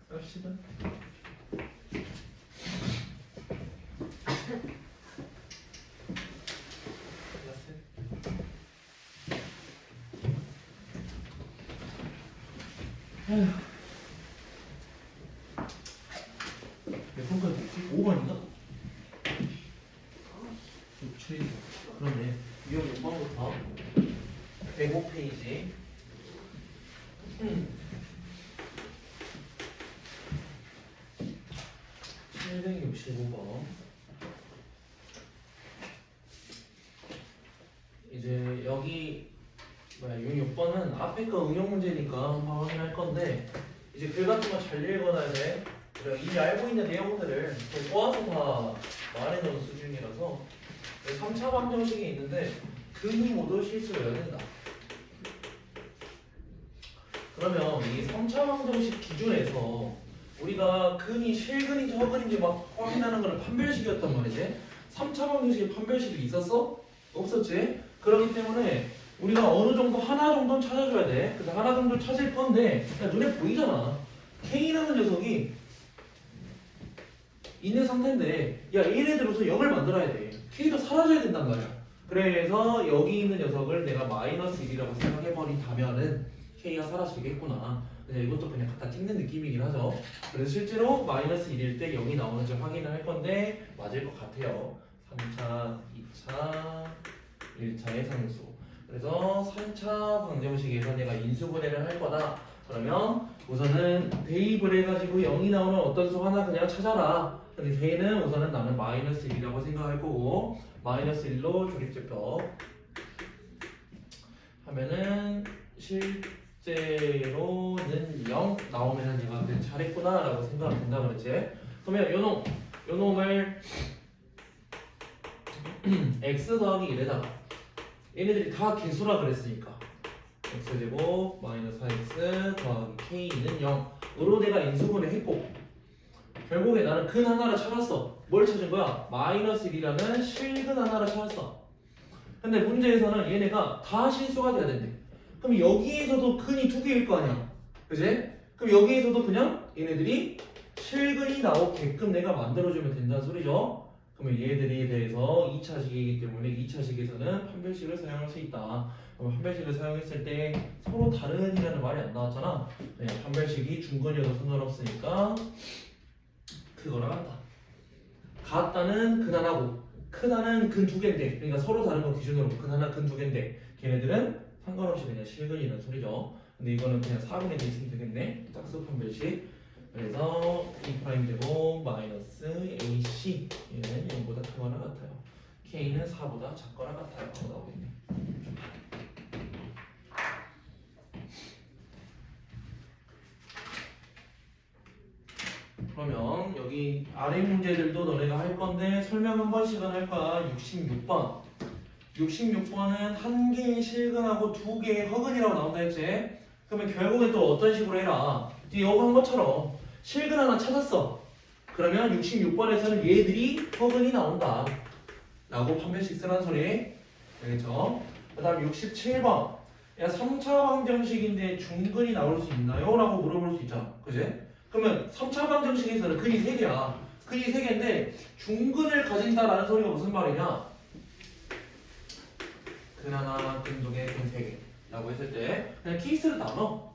합시다. 몇 번까지 있지? 5번인가? 7. 그러네. 이용 6번부터 105페이지. 765번. 이제 여기 뭐야, 6번은 앞에 거 응용 문제니까 한번 확인할 건데, 이제 글 같은 거 잘 읽어놔야 돼. 우리가 이미 알고 있는 내용들을 거의 꼬아서 다 말해놓은 수준이라서 3차 방정식이 있는데 근이 모두 실수를 해야 된다. 그러면 이 3차 방정식 기준에서 우리가 근이 실근인지 허근인지 막 확인하는 거는 판별식이었단 말이지. 3차 방정식에 판별식이 있었어? 없었지? 그렇기 때문에 우리가 어느 정도 하나 정도는 찾아줘야 돼. 그래서 하나 정도 찾을 건데 야, 눈에 보이잖아. K라는 녀석이 있는 상태인데 야 얘네 들어서 0을 만들어야 돼. K도 사라져야 된단 말이야. 그래서 여기 있는 녀석을 내가 마이너스 1이라고 생각해버린다면은 K가 사라지겠구나. 그냥 이것도 그냥 갖다 찍는 느낌이긴 하죠. 그래서 실제로 마이너스 1일 때 0이 나오는지 확인을 할 건데 맞을 것 같아요. 3차, 2차, 1차의 상수. 그래서 3차 방정식에서 내가 인수분해를 할 거다. 그러면 우선은 대입을 해가지고 0이 나오는 어떤 수 하나 그냥 찾아라. 근데 걔는 우선은 나는 마이너스 1이라고 생각할 거고 마이너스 1로 조립제법 하면은 실제로는 0 나오면 내가 그냥 잘했구나 라고 생각이 된다 그랬지. 그러면 요 놈을 x 더하기 1에다가 얘네들이 다 개수라 그랬으니까 x제곱 마이너스 4x 더하기 k는 0으로 내가 인수분해 했고 결국에 나는 근 하나를 찾았어. 뭘 찾은 거야? 마이너스 1이라는 실근 하나를 찾았어. 근데 문제에서는 얘네가 다 실수가 돼야 된대. 그럼 여기에서도 근이 두 개일 거 아니야. 그지? 그럼 여기에서도 그냥 얘네들이 실근이 나오게끔 내가 만들어주면 된다는 소리죠. 그러면 얘들에 대해서 2차식이기 때문에 2차식에서는 판별식을 사용할 수 있다. 그럼 판별식을 사용했을 때 서로 다른이라는 말이 안 나왔잖아. 그냥 판별식이 중근이어도 상관없으니까 그거랑 같다. 같다는 근 하나고 크다는 근 두 개인데 그러니까 서로 다른 거 기준으로 근 하나 근 두 개인데 걔네들은 상관없이 그냥 실근이라는 소리죠. 근데 이거는 그냥 4분의 1 있으면 되겠네. 짝수 판별식. 그래서 E' 제곱 마이너스 AC 얘는 0보다 크거나 같아요. K는 4보다 작거나 같아요. 나오겠네. 그러면 여기 아래 문제들도 너네가 할 건데 설명 한 번씩은 할 거야. 66번. 66번은 한 개의 실근하고 두 개의 허근이라고 나온다 했지? 그러면 결국엔 또 어떤 식으로 해라. 이거 한 것처럼 실근 하나 찾았어. 그러면 66번에서는 얘들이 허근이 나온다. 라고 판별식 쓰라는 소리. 알겠죠? 그 다음 67번. 야, 3차 방정식인데 중근이 나올 수 있나요? 라고 물어볼 수 있잖아. 그지? 그러면 3차 방정식에서는 근이 3개야. 근이 3개인데 중근을 가진다라는 소리가 무슨 말이냐? 근 하나, 근 두 개, 근 3개 라고 했을 때 그냥 케이스를 나눠.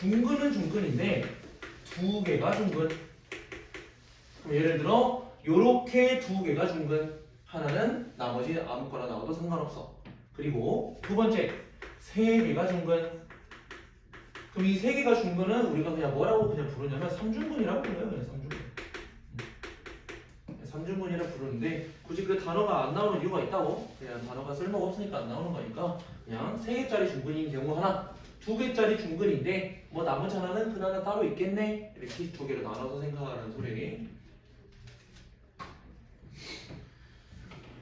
중근은 중근인데 두 개가 중근. 그럼 예를 들어 요렇게 두 개가 중근, 하나는 나머지 아무거나 나와도 상관없어. 그리고 두 번째 세 개가 중근. 그럼 이 세 개가 중근은 우리가 그냥 뭐라고 그냥 부르냐면 삼중근이라고 불러요. 그냥 삼중근. 삼중근이라 부르는데 굳이 그 단어가 안 나오는 이유가 있다고. 그냥 단어가 쓸모가 없으니까 안 나오는 거니까 그냥 세 개짜리 중근인 경우 하나, 두 개짜리 중근인데 뭐 나머지 하나는 근 하나 따로 있겠네. 이렇게 두 개로 나눠서 생각하는 소리.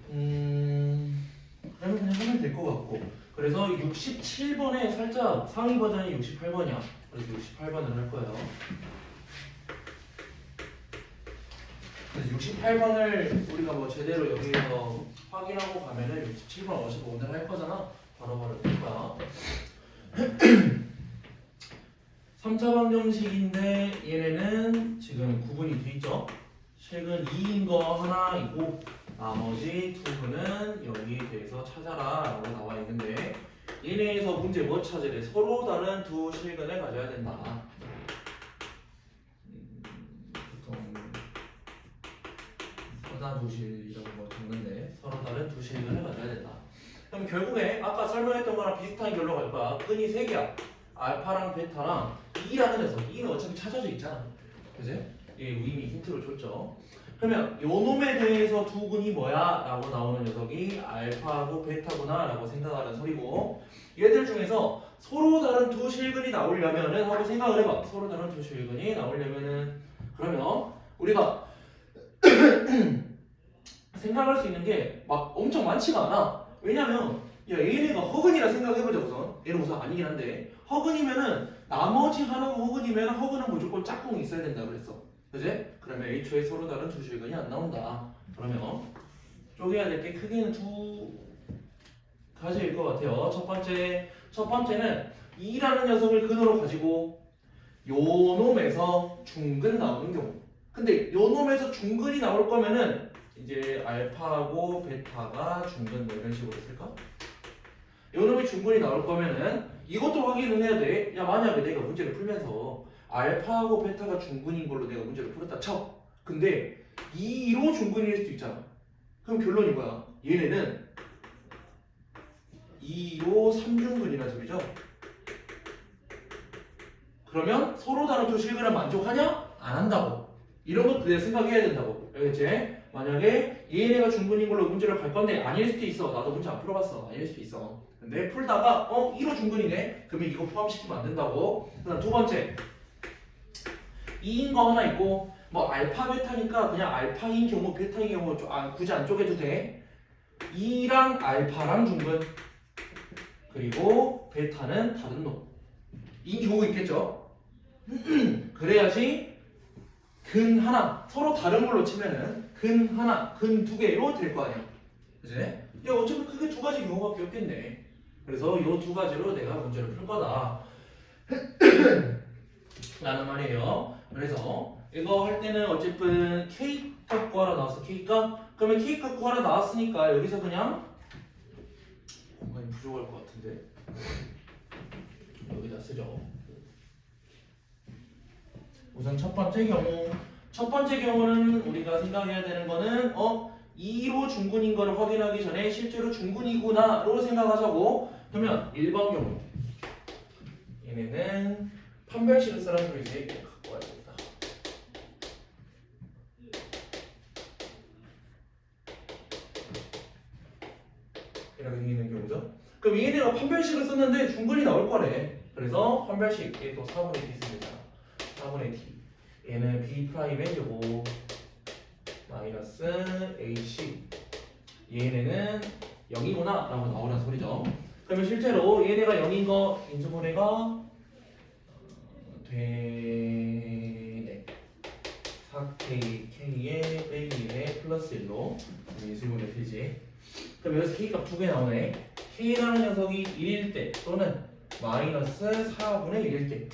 그러면 그냥 하면 될 것 같고. 그래서 67번에 살짝 상위 버전이 68번이야. 그래서 68번을 할 거예요. 그래서 68번을 우리가 뭐 제대로 여기서 확인하고 가면은 67번 55는 할 거잖아. 바로바로 될 거야. 3차 방정식인데 얘네는 지금 구분이 돼 있죠. 실근 2인 거 하나이고 나머지 두 분은 여기에 대해서 찾아라 라고 나와 있는데 얘네에서 문제 뭐 찾으래? 서로 다른 두 실근을 가져야 된다. 보통 서다 두 실이라고 뭐 적는데 서로 다른 두 실근을 가져야 된다. 그럼 결국에 아까 설명했던 거랑 비슷한 결론가 갈 거야. 끈이 세 개야. 알파랑 베타랑 2라는 녀석. 2는 어차피 찾아져 있잖아. 그지? 예, 이미 힌트를 줬죠. 그러면 요 놈에 대해서 두 근이 뭐야? 라고 나오는 녀석이 알파하고 베타구나 라고 생각하는 소리고 얘들 중에서 서로 다른 두 실근이 나오려면은 하고 생각을 해봐. 서로 다른 두 실근이 나오려면은 그러면 우리가 생각할 수 있는 게 막 엄청 많지가 않아. 왜냐면 야 얘네가 허근이라 생각해보자 우선. 얘는 우선 아니긴 한데 허근이면은 나머지 하나가 허근이면 허근은 무조건 짝꿍이 있어야 된다 그랬어. 그지? 그러면 H에 서로 다른 두 실근이 안 나온다. 그러면 쪼개야 될 게 크게는 두 가지일 것 같아요. 첫 번째는 2라는 녀석을 근으로 가지고 요 놈에서 중근 나오는 경우. 근데 요 놈에서 중근이 나올 거면은 이제 알파하고 베타가 중근 뭐 이런 식으로 쓸까? 요 놈이 중근이 나올 거면은 이것도 확인을 해야 돼. 야 만약에 내가 문제를 풀면서 알파하고 베타가 중근인 걸로 내가 문제를 풀었다 쳐. 근데 2로 중근일 수도 있잖아. 그럼 결론이 뭐야? 얘네는 2로 3중근이라는 소리죠. 그러면 서로 다른 두 실근을 만족하냐? 안 한다고. 이런 것도 내가 생각해야 된다고. 알겠지? 만약에 얘네가 중근인 걸로 문제를 갈 건데 아닐 수도 있어. 나도 문제 안 풀어봤어. 아닐 수도 있어. 근데 풀다가 1호 중근이네? 그러면 이거 포함시키면 안 된다고. 그다음 두 번째 2인 거 하나 있고 뭐 알파 베타니까 그냥 알파인 경우 베타인 경우 굳이 안 쪼개도 돼. 2랑 알파랑 중근 그리고 베타는 다른 놈 인 경우 있겠죠. 그래야지 근 하나 서로 다른 걸로 치면은 근 하나 근 두 개로 될 거 아니야. 그지? 야 어차피 크게 두 가지 경우밖에 없겠네. 그래서 이 두 가지로 내가 문제를 풀 거다 라는 말이에요. 그래서 이거 할 때는 어쨌든 K값 구하러 나왔어. K값? 그러면 K값 구하러 나왔으니까 여기서 그냥 공간이 부족할 것 같은데 여기다 쓰죠. 우선 첫 번째 경우는 우리가 생각해야 되는 거는 2로 중근인 거를 확인하기 전에 실제로 중근이구나로 생각하자고. 그러면 1번 경우 얘네는 판별식을 쓰라는 소리지. 이거 갖고 와야겠다. 이렇게 생기는 경우죠. 그럼 얘네가 판별식을 썼는데 중근이 나올 거래. 그래서 판별식 얘 또 4분의 t 있습니다. 4분의 t 얘는 b'의 제곱 마이너스 ac 얘네는 0이구나 라고 나오는 소리죠. 그러면 실제로 얘네가 0인 거 인수분해가 되네. 4k k에 빼기 1에 플러스 1로 인수분해 되지. 그럼 여기서 k값 두 개 나오네. k라는 녀석이 1일 때 또는 마이너스 4분의 1일 때.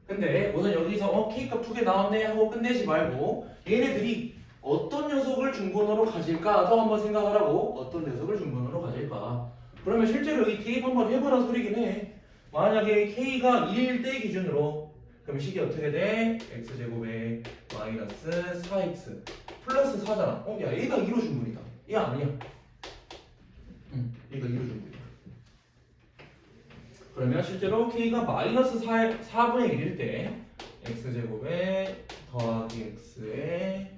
근데 우선 여기서 k값 두 개 나왔네 하고 끝내지 말고 얘네들이 어떤 녀석을 중근으로 가질까도 한번 생각하라고. 어떤 녀석을 중근으로 가질까. 그러면 실제로 여기 대입 한번 해보란 소리긴 해. 만약에 k가 1일 때 기준으로 그럼 식이 어떻게 돼? x제곱에 마이너스 4x 플러스 4잖아. 야 얘가 1호 중근이다. 얘 아니야. 얘가 1호 중근이야. 그러면 실제로 k가 마이너스 4분의 1일 때 x제곱에 더하기 x에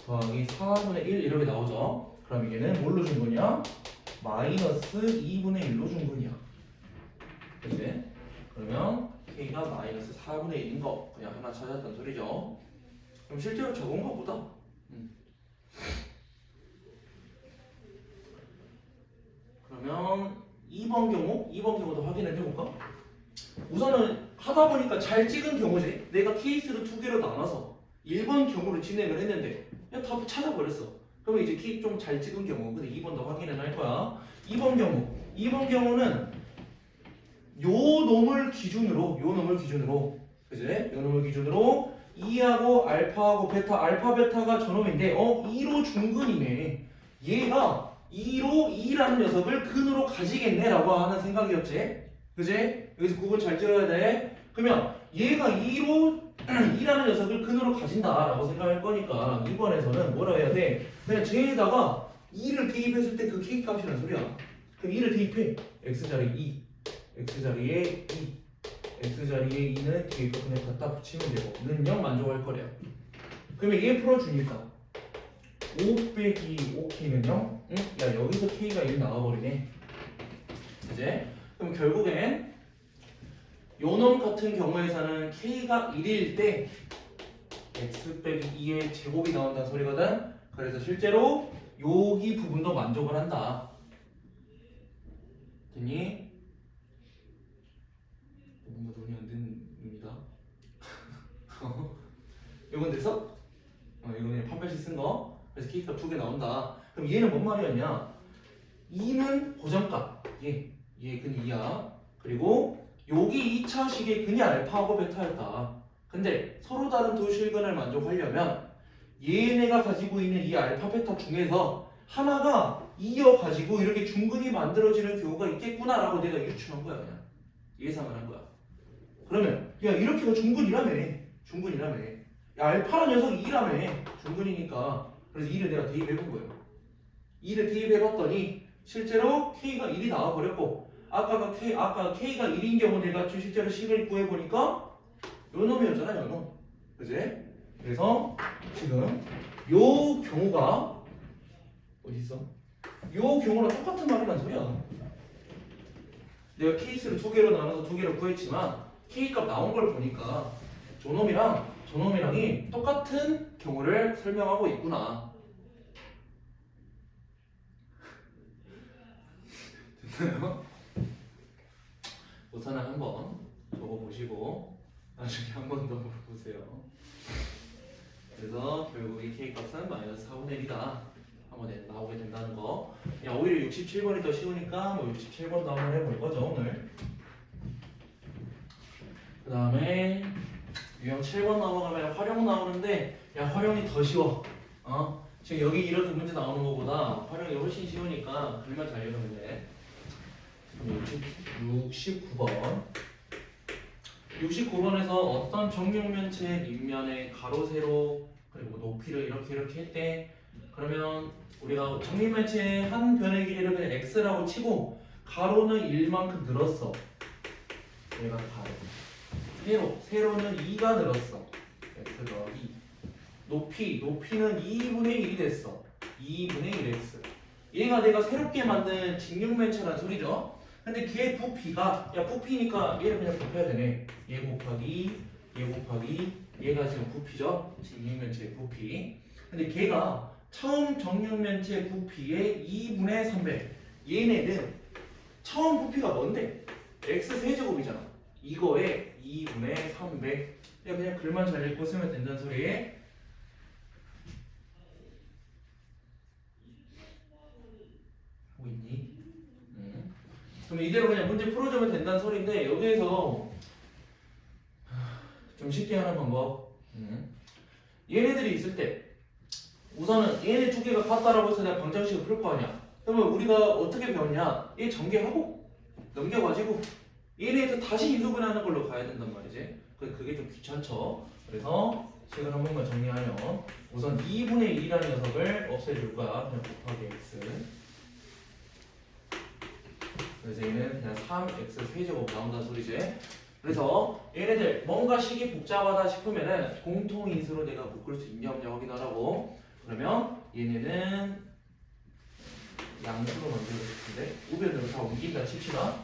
더하기 4분의 1 이렇게 나오죠. 그럼 얘는 뭘로 중근이야? 마이너스 2분의 1로 중근이야. 그치? 그러면 k가 마이너스 4분의 1인 거 그냥 하나 찾았단 소리죠. 그럼 실제로 적은 거보다 그러면 2번 경우도 확인을 해볼까? 우선은 하다 보니까 잘 찍은 경우지. 내가 케이스를 두 개로 나눠서 1번 경우를 진행을 했는데 그냥 다 찾아버렸어. 그러면 이제 키 좀 잘 찍은 경우, 근데 2번도 확인을 할 거야. 2번 경우는 요 놈을 기준으로 그지? 요놈을 기준으로 2하고 알파하고 베타, 알파 베타가 저놈인데 2로 중근이네. 얘가 2로 2라는 녀석을 근으로 가지겠네 라고 하는 생각이었지. 그지? 여기서 구분 잘 지어야 돼. 그러면 얘가 2로 2라는 녀석을 근으로 가진다 라고 생각할 거니까 2번에서는 뭐라 해야 돼? 그냥 쟤에다가 2를 대입했을 때 그 K 값이라는 소리야. 그럼 2를 대입해. X자리 2, X자리에 2, X자리에 2는 K값 그냥 갖다 붙이면 되고 는 0 만족할 거래요. 그러면 얘 풀어주니까 5 빼기 5K는 0? 응? 야 여기서 K가 1 나와버리네. 이제 그럼 결국엔 요놈 같은 경우에서는 K가 1일 때 X 빼기 2의 제곱이 나온다는 소리거든. 그래서 실제로 여기 부분도 만족을 한다. 됐니? 뭔가 돈이 안 됩니다. 요건 돼서? 이거 그냥 판별식 쓴 거. 그래서 K값 2개 나온다. 그럼 얘는 뭔 말이었냐? 2는 고정값. 얘 근 2야. 그리고 여기 2차식의 근이 알파하고 베타였다. 근데 서로 다른 두 실근을 만족하려면 얘네가 가지고 있는 이 알파 베타 중에서 하나가 이어가지고 이렇게 중근이 만들어지는 경우가 있겠구나라고 내가 유추한 거야. 그냥 예상을 한 거야. 그러면 야 이렇게가 중근이라며. 야 알파라는 녀석이 2라며. 중근이니까. 그래서 2를 내가 대입해본 거예요. 2를 대입해봤더니 실제로 K가 1이 나와버렸고 아까 K가 1인 경우 내가 실제로 식을 구해보니까 요 놈이었잖아. 요 놈. 그지? 그래서 지금 요 경우가 어딨어? 요 경우랑 똑같은 말이란 소리야. 내가 케이스를 2개로 나눠서 2개를 구했지만 K값 나온 걸 보니까 저놈이랑이 똑같은 경우를 설명하고 있구나. 됐나요? 우선은 한번 적어보시고 나중에 한 번 더 물어보세요. 그래서 결국 이 K값은 마이너스 4분의 1이다. 한번 나오게 된다는 거. 야 오히려 67번이 더 쉬우니까 뭐 67번도 한번 해볼 거죠 오늘. 그 다음에 유형 7번 넘어가면 활용 나오는데 야 활용이 더 쉬워. 지금 여기 이렇게 문제 나오는 것보다 활용이 훨씬 쉬우니까 글만 잘 읽으면 돼. 69번 69번에서 어떤 정육면체 밑면에 가로 세로 그리고 높이를 이렇게 했대. 그러면 우리가 정육면체 한 변의 길이를 그냥 x라고 치고 가로는 1만큼 늘었어. 얘가 가로. 세로는 2가 늘었어. x 더하기 2. 높이는 2분의 1이 됐어. 2분의 1x. 얘가 내가 새롭게 만든 직육면체란 소리죠. 근데 걔 부피가 부피니까 얘를 그냥 곱해야 되네. 얘 곱하기 얘가 지금 부피죠. 직육면체의 부피. 근데 걔가 처음 정육면체 부피의 2분의 3배. 얘네는 처음 부피가 뭔데? x 세제곱이잖아. 이거에 2분의 3배. 그냥 글만 잘 읽고 쓰면 된다는 소리에. 하고 있니? 그럼 이대로 그냥 문제 풀어주면 된다는 소리인데 여기에서 좀 쉽게 하는 방법. 얘네들이 있을 때 우선은 얘네 두 개가 같다라고 해서 내가 방정식을 풀 거 아니야. 그러면 우리가 어떻게 배웠냐? 얘 전개하고 넘겨가지고 얘네에서 다시 인수분해하는 걸로 가야 된단 말이지. 그게 좀 귀찮죠. 그래서 식을 한 번만 정리하면 우선 2분의 1이라는 녀석을 없애줄 거야. 그냥 곱하기 x. 그래서 얘는 그냥 3x 세제곱 나온다는 소리지. 그래서 얘네들 뭔가 식이 복잡하다 싶으면은 공통인수로 내가 묶을 수 있냐 없냐 확인하라고. 그러면 얘네는 양수로 만들고 싶은데 우변으로 다 옮긴다 칩시다.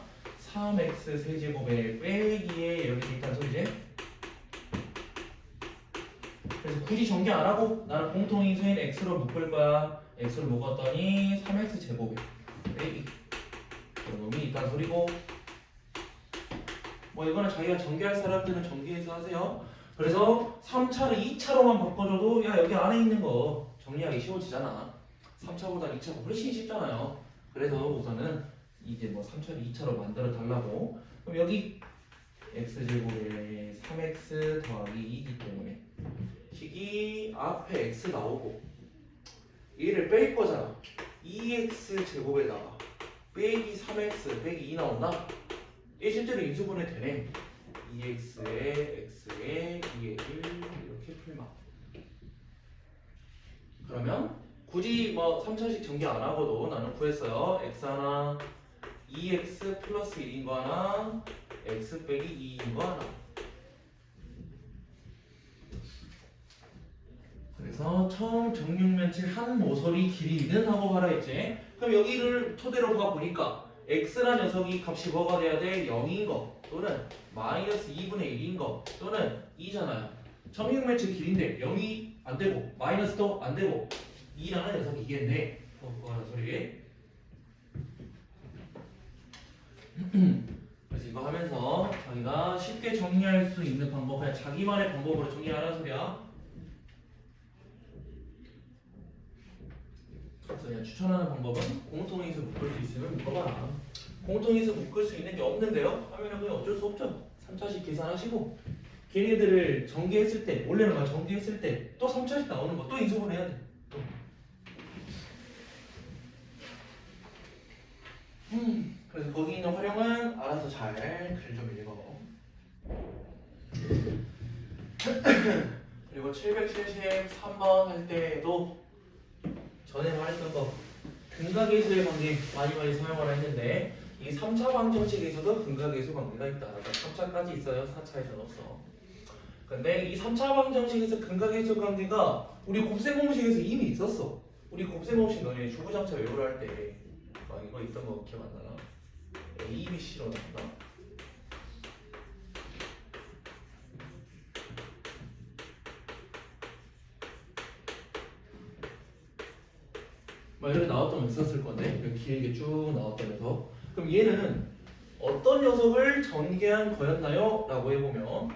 3x 세제곱에 빼기에 이렇게 돼 있다는 소리지. 그래서 굳이 전개 안 하고 나는 공통인수인 x로 묶을 거야. x로 묶었더니 3x 제곱에 빼기 놈이 있다는 소리고. 뭐 이거는 자기가 전개할 사람들은 전개해서 하세요. 그래서 3차를 2차로만 바꿔줘도 야 여기 안에 있는 거 정리하기 쉬워지잖아. 3차보다 2차가 훨씬 쉽잖아요. 그래서 우선은 이제 뭐 3차를 2차로 만들어 달라고. 그럼 여기 x제곱에 3x 더하기 2이기 때문에 식이 앞에 x 나오고 얘를 뺄 거잖아. 2x 제곱에다가 빼기 3x 빼기 2 나온다? 얘 실제로 인수분해 되네. 2x에 x에 2에 1 이렇게 풀마. 그러면 굳이 뭐 3차식 전개 안 하고도 나는 구했어요. x 하나 2x 플러스 1인 거 하나 x 빼기 2인 거 하나. 그래서 처음 정육면체 한 모서리 길이는 하고 봐라 했지. 그럼 여기를 토대로 봐보니까 x란 녀석이 값이 뭐가 돼야 돼? 0인 거 또는 마이너스 2분의 1인 거 또는 2잖아요. 정육면체 길인데 0이 안 되고 마이너스도 안 되고 2라는 녀석이겠네. 그거 하나 소리. 그래서 이거 하면서 자기가 쉽게 정리할 수 있는 방법, 그냥 자기만의 방법으로 정리하라는 소리야. 그래서 그냥 추천하는 방법은 공통인수 묶을 수 있으면 묶어봐라. 공통인수 묶을 수 있는 게 없는데요? 하면은 그냥 어쩔 수 없죠. 3차식 계산하시고 걔네들을 전개했을 때, 원래는 막 전개했을 때 또 3차식 나오는 거 또 인수분해 해야 돼. 또. 그래서 거기 있는 활용은 알아서 잘 글 좀 읽어. 그리고 773번 할 때도 전에 말했던 거 근각계수의 관계 많이 사용을 했는데 이 3차 방정식에서도 근각계수 관계가 있다. 3차까지 있어요. 4차에서는 없어. 근데 이 3차 방정식에서 근각계수 관계가 우리 곱셈 공식에서 이미 있었어. 우리 곱셈 공식 너네 주구장창 외우를 할 때 이거 있던 거 기억 안 나나? A, B, C로 나왔나? 막 이렇게 나왔던 거 있었을 건데 이렇게 길게 쭉 나왔던 녀석. 그럼 얘는 어떤 녀석을 전개한 거였나요? 라고 해보면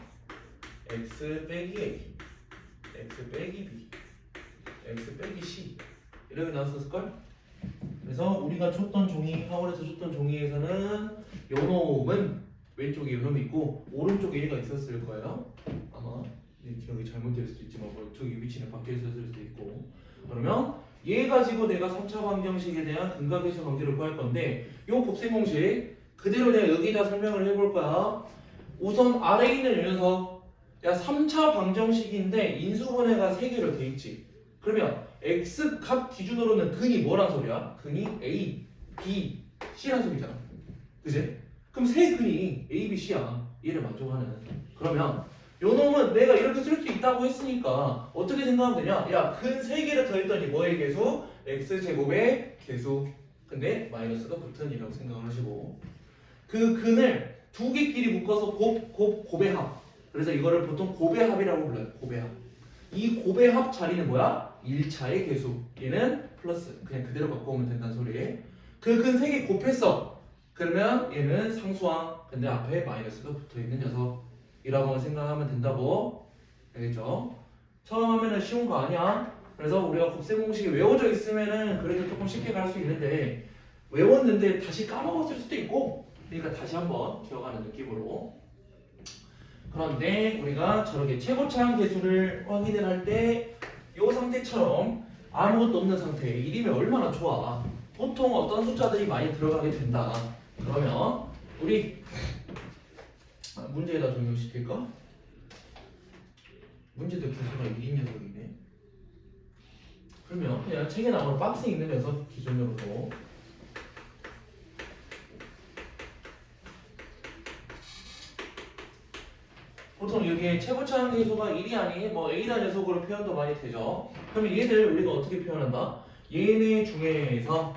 x 빼기 a, x 빼기 b, x 빼기 c 이렇게 나왔었을걸? 그래서 우리가 줬던 종이, 학원에서 줬던 종이에서는 요놈은 왼쪽에 요놈이 있고 오른쪽에 얘가 있었을 거예요. 아마 기억이 잘못될 수도 있지만 뭐 저기 위치는 바뀌어 있었을 수도 있고. 그러면 얘 가지고 내가 3차 방정식에 대한 근각계수 관계를 구할 건데 요 곱셈 공식 그대로 내가 여기다 설명을 해볼 거야. 우선 아래에 있는 이 녀석 야 3차 방정식인데 인수분해가 3개로 돼 있지. 그러면 x 값 기준으로는 근이 뭐란 소리야? 근이 a, b, c란 소리잖아. 그지? 그럼 세 근이 a, b, c야. 얘를 만족하는. 그러면 요 놈은 내가 이렇게 쓸 수 있다고 했으니까 어떻게 생각하면 되냐? 야, 근 3개를 더했더니 뭐의 개수? x제곱의 개수. 근데 마이너스가 붙은 이라고 생각을 하시고 그 근을 2개끼리 묶어서 곱의 합. 그래서 이거를 보통 곱의 합이라고 불러요. 곱의 합. 이 곱의 합 자리는 뭐야? 1차의 개수. 얘는 플러스. 그냥 그대로 바꿔오면 된다는 소리. 그 근 3개 곱했어. 그러면 얘는 상수항. 근데 앞에 마이너스가 붙어있는 녀석이라고 생각하면 된다고. 알겠죠? 처음 하면은 쉬운 거 아니야. 그래서 우리가 곱셈 공식이 외워져 있으면은 그래도 조금 쉽게 갈 수 있는데 외웠는데 다시 까먹었을 수도 있고. 그러니까 다시 한번 기억하는 느낌으로. 그런데 우리가 저렇게 최고차항 계수를 확인을 할 때 이 상태처럼 아무것도 없는 상태에 1이면 얼마나 좋아. 보통 어떤 숫자들이 많이 들어가게 된다. 그러면 우리 문제에다 적용시킬까? 문제도 개수가 1인 녀석이네. 그러면 그냥 책에 나오는 박스에 있는 녀석 기준으로 보통 여기에 최고차항 계수가 1이 아닌 뭐 A라는 녀석으로 표현도 많이 되죠. 그러면 얘들 우리가 어떻게 표현한다? 얘네 중에서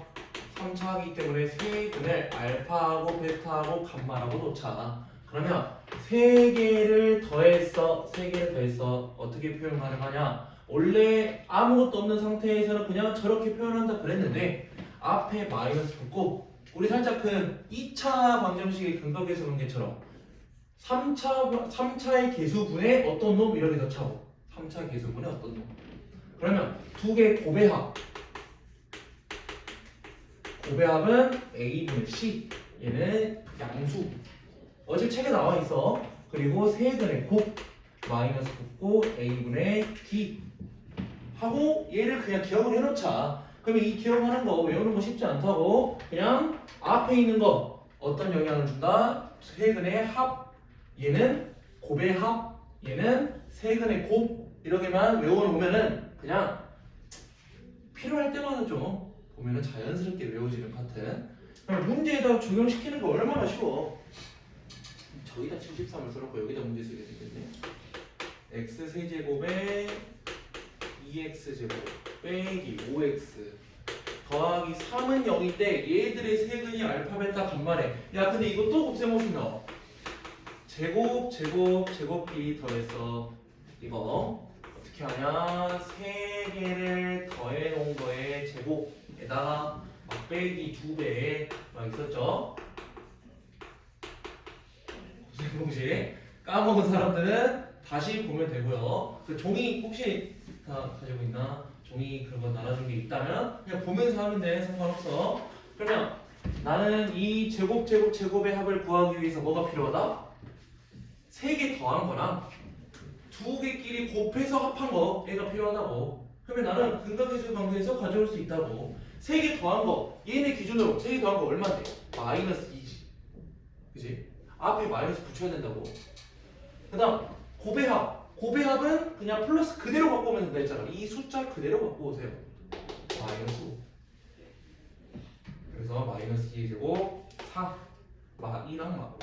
3차이기 때문에 세 근을 알파하고 베타하고 감마라고 놓자. 그러면 3개를 더했어. 3개를 더했어. 어떻게 표현 가능하냐? 원래 아무것도 없는 상태에서는 그냥 저렇게 표현한다 그랬는데 앞에 마이너스 붙고 우리 살짝 그 2차 방정식의 근각계수 관계처럼 3차의 계수분의 어떤 놈 이렇게 넣자고. 3차 계수분의 어떤 놈. 그러면 두 개 곱의합. 곱의합은 A분의 C. 얘는 양수. 어제 책에 나와 있어. 그리고 세근의 곱 마이너스 곱고 a분의 d 하고 얘를 그냥 기억을 해놓자. 그러면 이 기억하는 거 외우는 거 쉽지 않다고 그냥 앞에 있는 거 어떤 영향을 준다? 세근의 합 얘는 곱의 합 얘는 세근의 곱 이렇게만 외워놓으면은 그냥 필요할 때마다 좀 보면은 자연스럽게 외워지는 파트. 그럼 문제에다 적용시키는 거 얼마나 쉬워. 저기다 73을 써놓고 여기다 문제 쓰게 되겠네. x 세제곱에 2x제곱 빼기 5x 더하기 3은 0인데 얘들의 세근이 알파 베타 간만에 야 근데 이거 또 곱셈없이 나와. 제곱끼리 더해서 이거 어떻게 하냐 세 개를 더해 놓은 거에 제곱에다가 막 빼기 2배 막 있었죠. 곱셈 공식 까먹은 사람들은 다시 보면 되고요. 그 종이 혹시 다 가지고 있나? 종이 그런 거 나눠준 게 있다면 그냥 보면서 하면 돼. 상관없어. 그러면 나는 이 제곱의 합을 구하기 위해서 뭐가 필요하다? 3개 더한 거랑 2개끼리 곱해서 합한 거 얘가 필요하다고. 그러면 나는 근각계수 관계에서 가져올 수 있다고. 3개 더한 거 얘네 기준으로 3개 더한 거 얼마인데? 마이너스 2지. 그치? 앞에 마이너스 붙여야 된다고. 그 다음 곱의 합은 그냥 플러스 그대로 바꾸면 된다 했잖아. 이 숫자 그대로 바꾸어 오세요. 마이너스 5. 그래서 마이너스 2제곱 4 2랑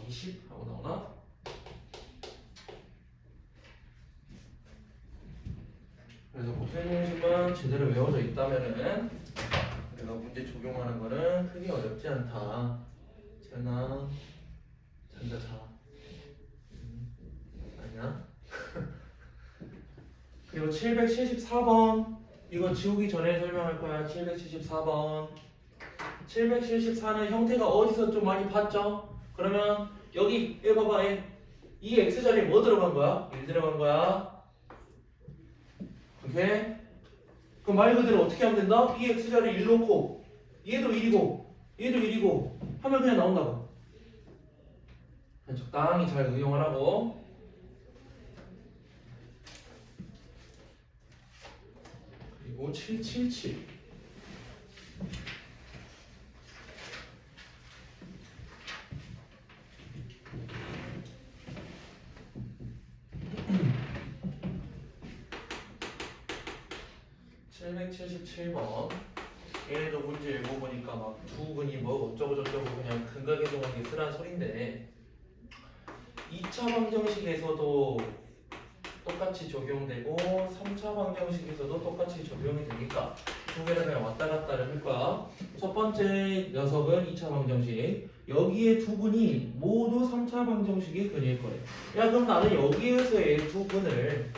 20 하고 나오나? 그래서 곱셈 공식만 제대로 외워져 있다면은 내가 문제 적용하는 거는 크게 어렵지 않다. 재현아 잔다 자. 아니야? 그리고 774번 이거 지우기 전에 설명할 거야. 774번 774는 형태가 어디서 좀 많이 봤죠? 그러면 여기 얘 봐봐 이 x자리에 뭐 들어간 거야? 1 들어간 거야. 오케이? 그럼 말 그대로 어떻게 하면 된다? 이 x자리 1 놓고 얘도 1이고 얘도 1이고 하면 그냥 나온다고. 그냥 적당히 잘 응용하라고. 그리고 777 777번 얘네도 문제 읽어보니까 막 두 근이 뭐 어쩌고저쩌고 그냥 근각계수 관계 쓰란 소린데 2차 방정식에서도 똑같이 적용되고 3차 방정식에서도 똑같이 적용이 되니까 두 개를 그냥 왔다 갔다를 할 거야. 첫 번째 녀석은 2차 방정식 여기에 두 근이 모두 3차 방정식의 근일 거예요. 야 그럼 나는 여기에서의 두 근을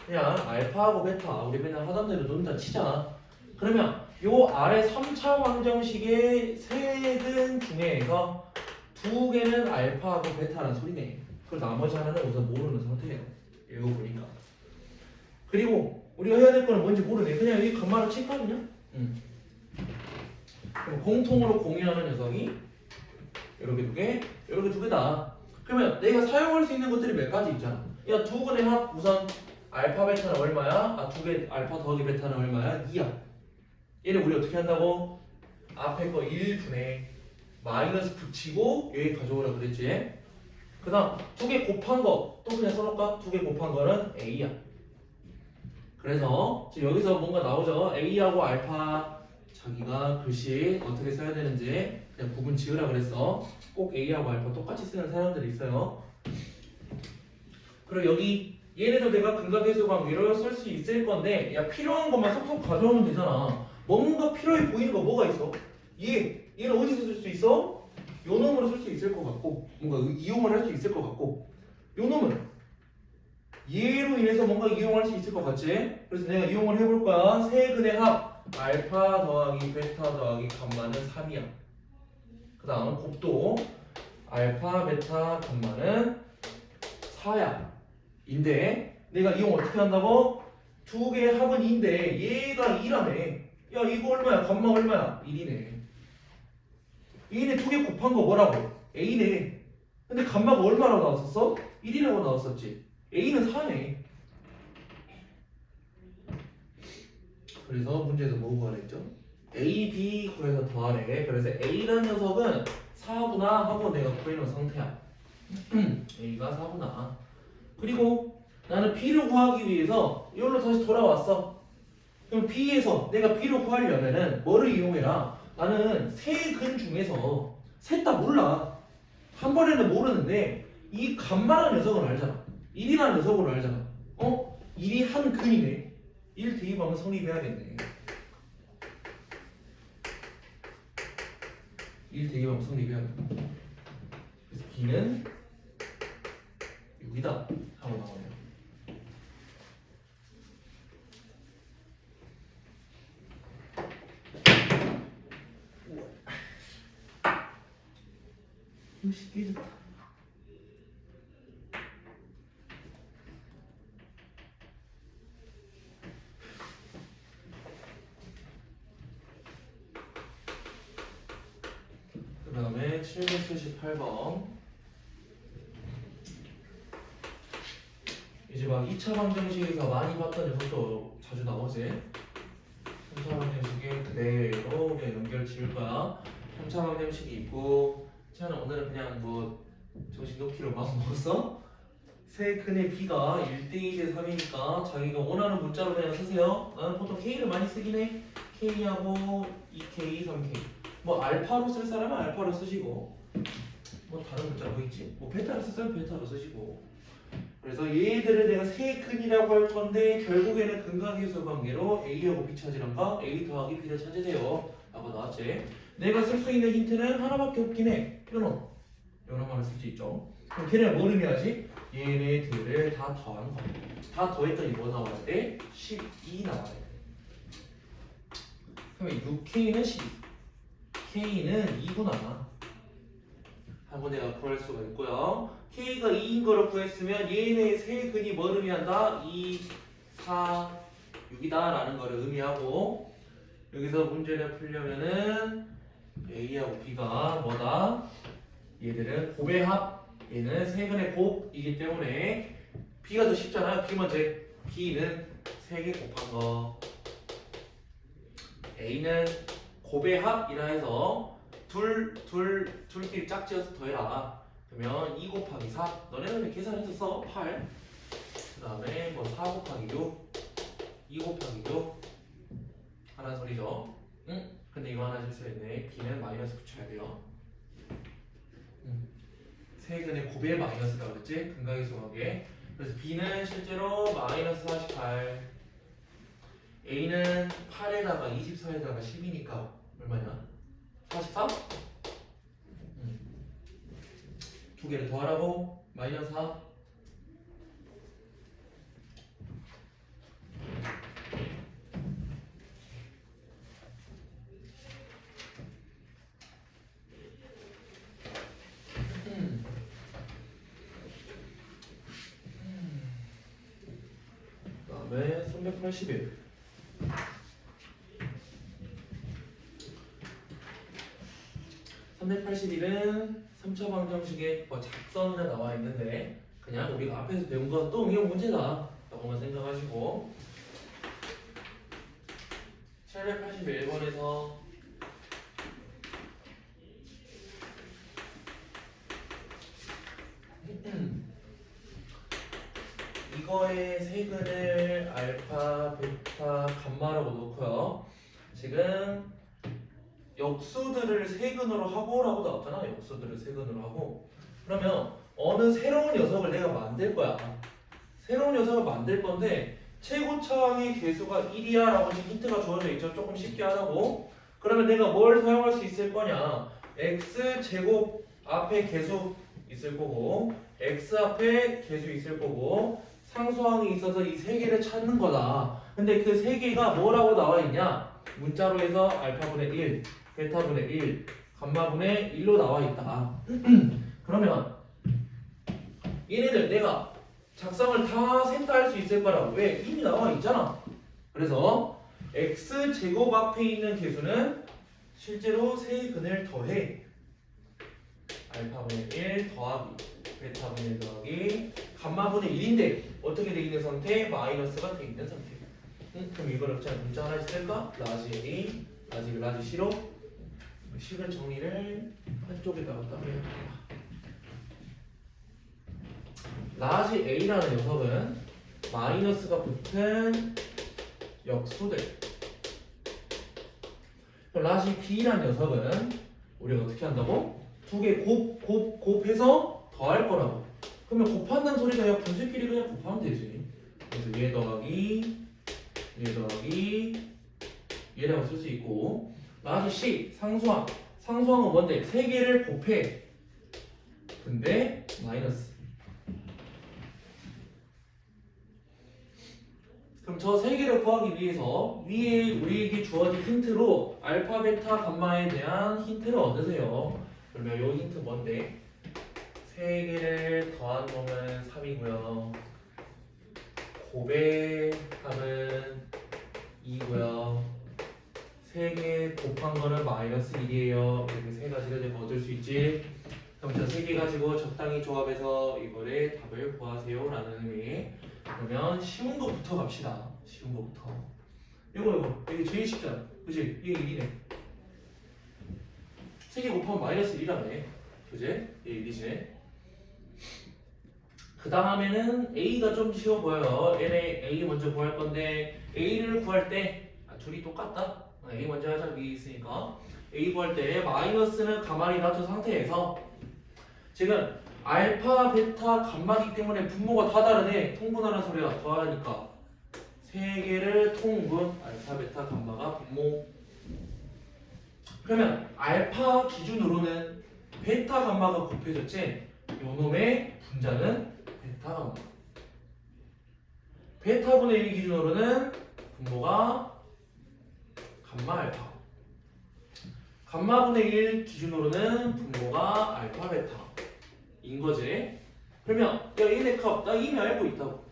그냥 알파하고 베타 우리 맨날 하던 대로 논다 치자. 그러면 요 아래 3차 방정식의 세 근 중에서 두 개는 알파하고 베타라는 소리네. 그리고 나머지 하나는 우선 모르는 상태예요. 읽어보니까. 그리고 우리가 해야 될 거는 뭔지 모르네. 그냥 여기 간만을 칠거든요. 그럼 공통으로 공유하는 녀석이 이렇게 두 개, 이렇게 두 개다. 그러면 내가 사용할 수 있는 것들이 몇 가지 있잖아. 야, 두 근의 합 우선 알파 베타는 얼마야? 두 개 알파 더하기 베타는 얼마야? 2야. 얘를 우리 어떻게 한다고? 앞에 거 1분의 마이너스 붙이고 여기 가져오라 그랬지? 그 다음 두 개 곱한 거 또 그냥 써놓을까? 두 개 곱한 거는 A야. 그래서 지금 여기서 뭔가 나오죠? A하고 알파 자기가 글씨 어떻게 써야 되는지 그냥 구분 지으라 그랬어. 꼭 A하고 알파 똑같이 쓰는 사람들이 있어요. 그리고 여기 얘네도 내가 근각계수 관계로 쓸 수 있을 건데 야 필요한 것만 쏙쏙 가져오면 되잖아. 뭔가 필요해 보이는 거 뭐가 있어? 얘는 어디서 쓸 수 있어? 요 놈으로 쓸 수 있을 것 같고 뭔가 이용을 할 수 있을 것 같고 요 놈은 얘로 인해서 뭔가 이용할 수 있을 것 같지? 그래서 내가 이용을 해볼 거야. 세 근의 합 알파 더하기 베타 더하기 감마는 3이야. 그 다음 곱도 알파 베타 감마는 4야. 인데 내가 이용 어떻게 한다고? 두 개의 합은 2인데 얘가 2라네. 야 이거 얼마야? 감마 얼마야? 1이네. 얘네 두 개 곱한 거 뭐라고? A네. 근데 감마가 얼마라고 나왔었어? 1이라고 나왔었지. A는 4네. 그래서 문제에서 뭐 구하랬죠? A, B 구해서 더하래. 그래서 A라는 녀석은 4구나 하고 내가 구해놓은 상태야. A가 4구나. 그리고 나는 B를 구하기 위해서 이걸로 다시 돌아왔어. 그럼 B에서 내가 B를 구하려면은 뭐를 이용해라? 나는 세 근 중에서 셋 다 몰라. 한 번에는 모르는데 이 간만한 녀석은 알잖아. 1이라는 녀석을 알잖아. 1이 한 근이네. 1 대입하면 성립해야겠네. 1 대입하면 성립해야겠네. 그래서 B는 여기다 하고 나오네요. 역시 깨졌다. 그 다음에 778번. 이제 막 2차 방정식에서 많이 봤던 녀석도 자주 나오지. 3차 방정식에 그대로 그냥 연결 지을 거야. 3차 방정식이 있고, 저는 오늘은 그냥 뭐 정신 놓기로 마음 먹었어. 세 근의 B가 1대2 대 3이니까 자기가 원하는 문자로 그냥 쓰세요. 나는 보통 K를 많이 쓰긴 해. K하고 2K, 3K. 뭐 알파로 쓸 사람은 알파로 쓰시고, 뭐 다른 문자 뭐 있지? 뭐 베타로 쓸 사람은 베타로 쓰시고. 그래서 얘들을 내가 세 근이라고 할 건데 결국에는 근각계수 관계로 A하고 B 찾으란가 A 더하기 B를 찾으세요 라고 나왔지. 내가 쓸 수 있는 힌트는 하나밖에 없긴 해. 요런 말을 쓸 수 있죠. 그럼 걔네가 뭘 의미하지? 얘네들을 다 더한 거. 다 더했더니 뭐 나와야 돼? 12 나와야 돼. 그러면 6K는 12, K는 2구나 하고 내가 구할 수가 있고요. K가 2인 거를 구했으면 얘네 세 근이 뭘 의미한다? 2, 4, 6이다 라는 거를 의미하고, 여기서 문제를 풀려면은 A하고 B가 뭐다? 얘들은 곱의 합, 얘는 세 근의 곱이기 때문에 B가 더 쉽잖아요. B 먼저. B는 3개 곱한 거. A는 곱의 합이라 해서 둘끼리 짝지어서 더해라. 그러면 2 곱하기 4. 너네는 계산해서 써. 8. 그 다음에 뭐 4 곱하기 6, 2 곱하기 6 하라는 소리죠. 응? 근데 이거 하나 실수했네. B는 마이너스 붙여야 돼요. 세근의 곱의 마이너스가 그랬지? 근각계수 관계. 그래서 B는 실제로 마이너스 48. A는 8에다가 24에다가 10이니까 얼마냐? 43? 두 개를 더하라고? 마이너스 4. 그 다음에 381. 381은 3차 방정식에 뭐 작성이나 나와 있는데 그냥 우리가 앞에서 배운 건 또 응용 문제다 라고만 생각하시고, 781번에서 이거의 세근을 알파, 베타, 감마라고 놓고요. 지금 역수들을 세근으로 하고라고 나왔잖아. 역수들을 세근으로 하고. 그러면 어느 새로운 녀석을 내가 만들 거야. 새로운 녀석을 만들 건데 최고차항의 개수가 1이야 라고 힌트가 주어져 있죠. 조금 쉽게 하라고. 그러면 내가 뭘 사용할 수 있을 거냐? x제곱 앞에 개수 있을 거고, x 앞에 개수 있을 거고, 상수항이 있어서 이 세 개를 찾는 거다. 근데 그 세 개가 뭐라고 나와 있냐? 문자로 해서 알파분의 1, 베타분의 1, 감마분의 1로 나와 있다. 그러면 얘네들 내가 작성을 다 셋 다 할 수 있을 거라고. 왜? 이미 나와 있잖아. 그래서 x제곱 앞에 있는 개수는 실제로 세 근을 더해 알파분의 1 더하기 베타분의 1 더하기 감마분의 1인데 어떻게 돼 있는 상태? 마이너스가 돼 있는 상태. 그럼 이걸 그냥 문자 하나씩 쓸까? 라지 A, 라지 B, 라지 C로 식을 정리를 한쪽에다가 따로 해야 라지 A라는 녀석은 마이너스가 붙은 역수들. 라지 B라는 녀석은 우리가 어떻게 한다고? 두 개 곱해서 더할 거라고. 그러면 곱한다는 소리가 그냥 분수끼리 그냥 곱하면 되지. 그래서 얘 더하기 얘라고 쓸 수 있고, 라지 C 상수항. 상수항은 뭔데? 세 개를 곱해. 근데 마이너스. 그럼 저 세 개를 구하기 위해서 위에 우리에게 주어진 힌트로 알파, 베타, 감마에 대한 힌트를 얻으세요. 그러면 요 힌트 뭔데? 세 개를 더한 놈은 3이고요. 곱의 합은 2고요. 세 개 곱한 거는 마이너스 1이에요. 이렇게 세 가지를 내가 얻을 수 있지. 그럼 저 세 개 가지고 적당히 조합해서 이거를 답을 구하세요 라는 의미. 그러면 쉬운 거부터 갑시다. 쉬운 거부터. 이거 이게 제일 쉽잖아. 그치? 이게 1이네. 세 개 곱하면 마이너스 1이라며. 그치? 이게 1이지. 그 다음에는 A가 좀 쉬워 보여요. 얘네 A 먼저 구할 건데 A를 구할 때 둘이 똑같다. A 먼저 하자. 위에 있으니까 A 구할 때 마이너스는 가만히 놔둔 상태에서 지금 알파, 베타, 감마기 때문에 분모가 다 다르네. 통분하는 소리가 더하니까 세 개를 통분 알파, 베타, 감마가 분모. 그러면 알파 기준으로는 베타, 감마가 곱해졌지. 요놈의 분자는 베타, 감마. 베타분의 1 기준으로는 분모가 감마, 알파. 감마분의 1 기준으로는 분모가 알파, 베타. 인 거지. 그러면 야 얘네 값 나 이미 알고 있다고.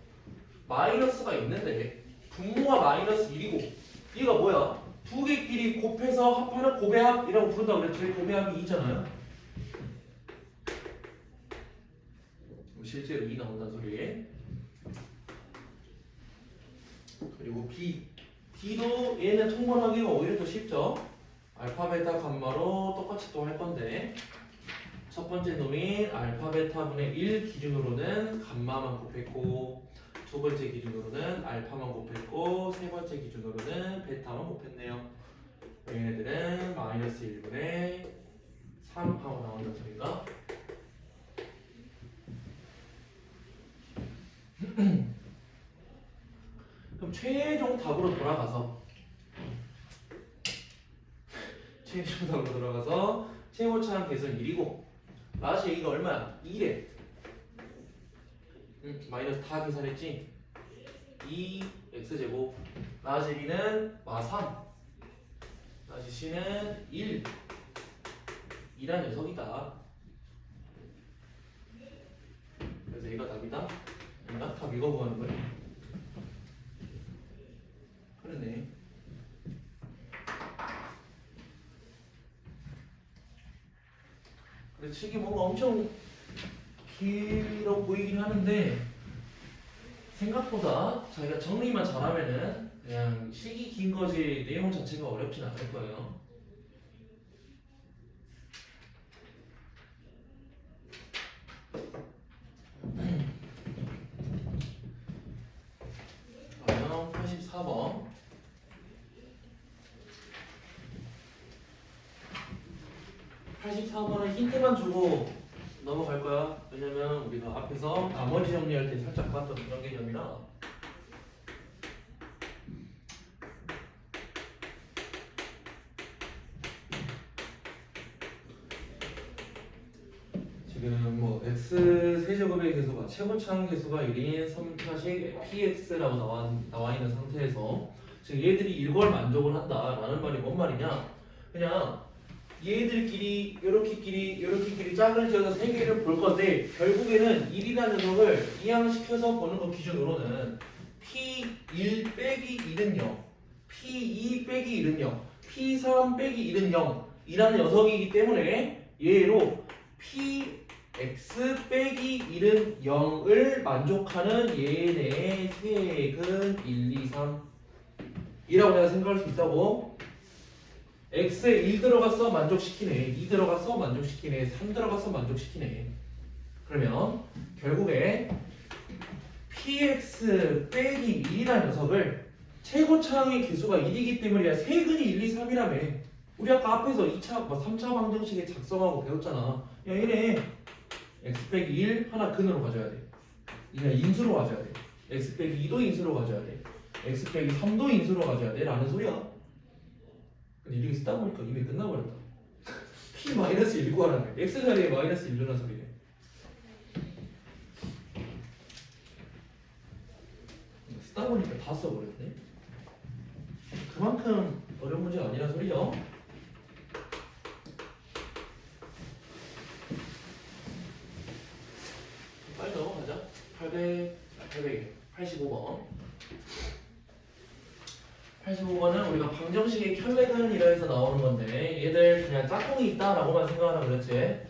마이너스가 있는데 분모가 마이너스 1이고 얘가 뭐야? 두 개끼리 곱해서 합하는 곱해합이라고 부른다고 그랬죠. 곱해합이 2잖아요. 실제로 2 나온다는 소리. 그리고 B도 얘는 통분하기가 오히려 더 쉽죠. 알파, 베타, 감마로 똑같이 또 할 건데 첫 번째 놈이 알파, 베타분의 1 기준으로는 감마만 곱했고 두 번째 기준으로는 알파만 곱했고 세 번째 기준으로는 베타만 곱했네요. 얘네들은 마이너스 1분의 3 하고 나온다는 소리가. 그럼 최종 답으로 돌아가서 최고차항 계선 1이고 라지 A가 얼마야? 2래. 마이너스 다 계산했지? 2x제곱. 라지 B는 마3. 라지 C는 1. 이란 녀석이다. 그래서 얘가 답이다. 얘가 답 이거 구하는 거야. 그러네. 그래서 책이 뭔가 엄청 길어 보이긴 하는데 생각보다 자기가 정리만 잘하면은 그냥 식이 긴 거지 내용 자체가 어렵진 않을 거예요. 그러면 84번 84번은 힌트만 주고 넘어갈 거야. 왜냐면 우리가 앞에서 나머지 정리할 때 살짝 봤던 그런 개념이라. 지금 뭐 x 세제곱의 개수가 최고차항 개수가 1인 3차식 px라고 나와 있는 상태에서 지금 얘들이 이걸 만족을 한다라는 말이 뭔 말이냐? 그냥 얘들끼리 이렇게끼리 짝을 지어서 세 개를 볼 건데 결국에는 1이라는 녀석을 이항시켜서 보는 것 기준으로는 P1 빼기 1은 0, P2 빼기 1은 0, P3 빼기 1은 0 이라는 녀석이기 때문에 얘로 px 빼기 1은 0을 만족하는 얘네 색은 1, 2, 3 이라고 내가 생각할 수 있다고. x에 1 들어갔어 만족시키네, 2 들어갔어 만족시키네, 3 들어갔어 만족시키네. 그러면 결국에 px 빼기 1이라는 녀석을 최고차항의 개수가 1이기 때문에 세근이 1, 2, 3이라며. 우리 아까 앞에서 2차, 3차 방정식에 작성하고 배웠잖아. 야 얘네 x 빼기 1 하나 근으로 가져야 돼. 그냥 인수로 가져야 돼. x 빼기 2도 인수로 가져야 돼. x 빼기 3도 인수로 가져야 돼 라는 소리야. 근데 이렇게 쓰다 보니까 이미 끝나버렸다. p-1 구하라는 거야. x 자리에 마이너스 1 넣는 소리네. 쓰다 보니까 다 써버렸네. 그만큼 어려운 문제가 아니란 소리죠. 빨리 넘어가자. 85번. 85번은 우리가 방정식의 켤레근이라 해서 나오는 건데 얘들 그냥 짝꿍이 있다라고만 생각하라 그랬지.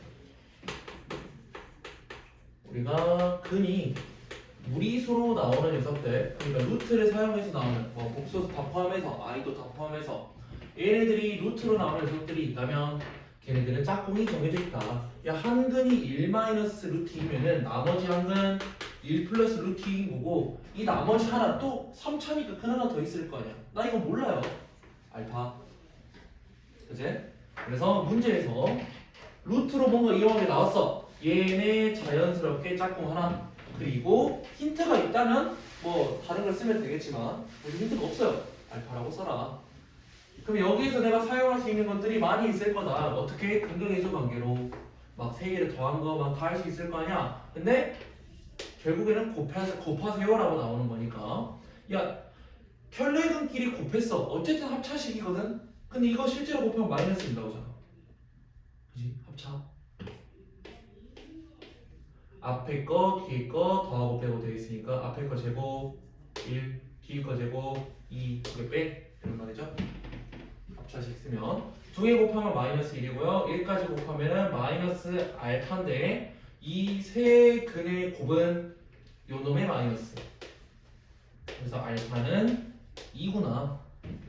우리가 근이 무리수로 나오는 녀석들, 그러니까 루트를 사용해서 나오는 복수 다 포함해서 i도 다 포함해서 얘네들이 루트로 나오는 녀석들이 있다면 걔네들은 짝꿍이 정해져 있다. 야, 한 근이 1 마이너스 루트이면은 나머지 한 근 1 플러스 루트인 거고, 이 나머지 하나 또 3차니까 근 하나 더 있을 거 아니야. 나 이거 몰라요. 알파. 그치? 그래서 문제에서 루트로 뭔가 이용하게 나왔어. 얘네 자연스럽게 짝꿍 하나. 그리고 힌트가 있다면 뭐 다른 걸 쓰면 되겠지만 우리 힌트가 없어요. 알파라고 써라. 그럼 여기에서 내가 사용할 수 있는 것들이 많이 있을 거다. 어떻게? 근근계수 관계로 막 3개를 더한 거 막 다 할 수 있을 거 아니야. 근데 결국에는 곱하세요라고 나오는 거니까, 야, 켤레근끼리 곱했어. 어쨌든 합차식이거든. 근데 이거 실제로 곱하면 마이너스 1 나오잖아. 그지? 합차. 앞에 거 뒤에 거 더하고 빼고 되어 있으니까 앞에 거 제곱 1, 뒤에 거 제곱 2, 이게 빼 이런 말이죠. 합차식 쓰면 두 개 곱하면 마이너스 1이고요 1까지 곱하면 마이너스 알파인데 이 세 근의 곱은 요 놈의 마이너스. 그래서 알파는 2구나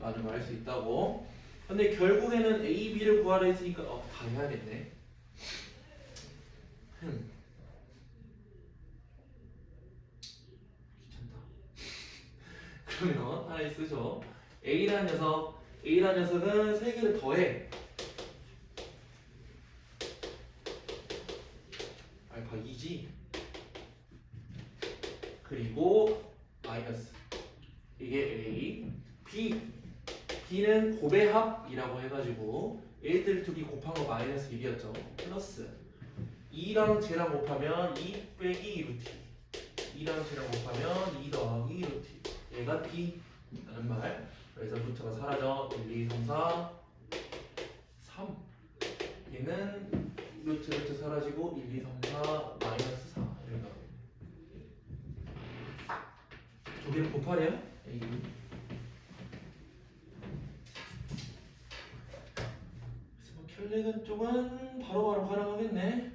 라는 걸 알 수 있다고. 근데 결국에는 A, B를 구하라 했으니까 다 해야겠네. 귀찮다. 그러면 하나 쓰죠. A라는 녀석은 3개를 더해. 알파 2지. 그리고 마이너스. 이게 A. B는 곱의 합이라고 해가지고 얘들 둘이 곱한 거 마이너스 1이었죠. 플러스 2랑 쟤랑 곱하면 2 빼기 2루트. 2랑 쟤랑 곱하면 2 더하기 2루트. 얘가 B라는 말. 그래서 루트가 사라져. 1, 2, 3, 4, 3. 얘는 루트 사라지고 1, 2, 3, 4, 마이너스 4 이렇게 나오겠네. 두 개를 곱하랴? A. 그래서 뭐 켤레근 쪽은 바로바로 가능하겠네.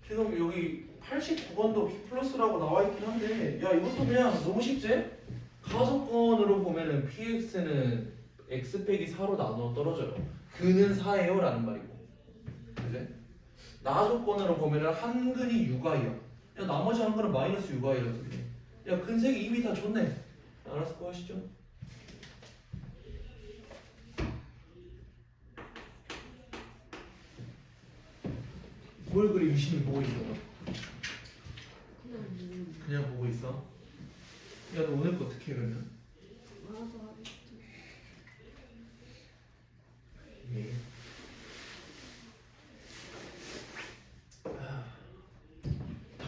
지금 여기 89번도 B 플러스라고 나와 있긴 한데, 야, 이것도 그냥 너무 쉽지? 가속건으로 보면은 px는 x 빼기 4로 나눠 떨어져요. 그는 4예요 라는 말이고, 그래? 나조건으로 보면은 한 근이 6i야. 야, 나머지 한 근은 마이너스 6i라는 소리네. 야, 근색이 이미 다 좋네. 알아서 구하시죠. 뭘 그리 유심히 보고 있어? 그냥 보고 있어? 야, 너 오늘 거 어떻게 해 그러면? 예. 다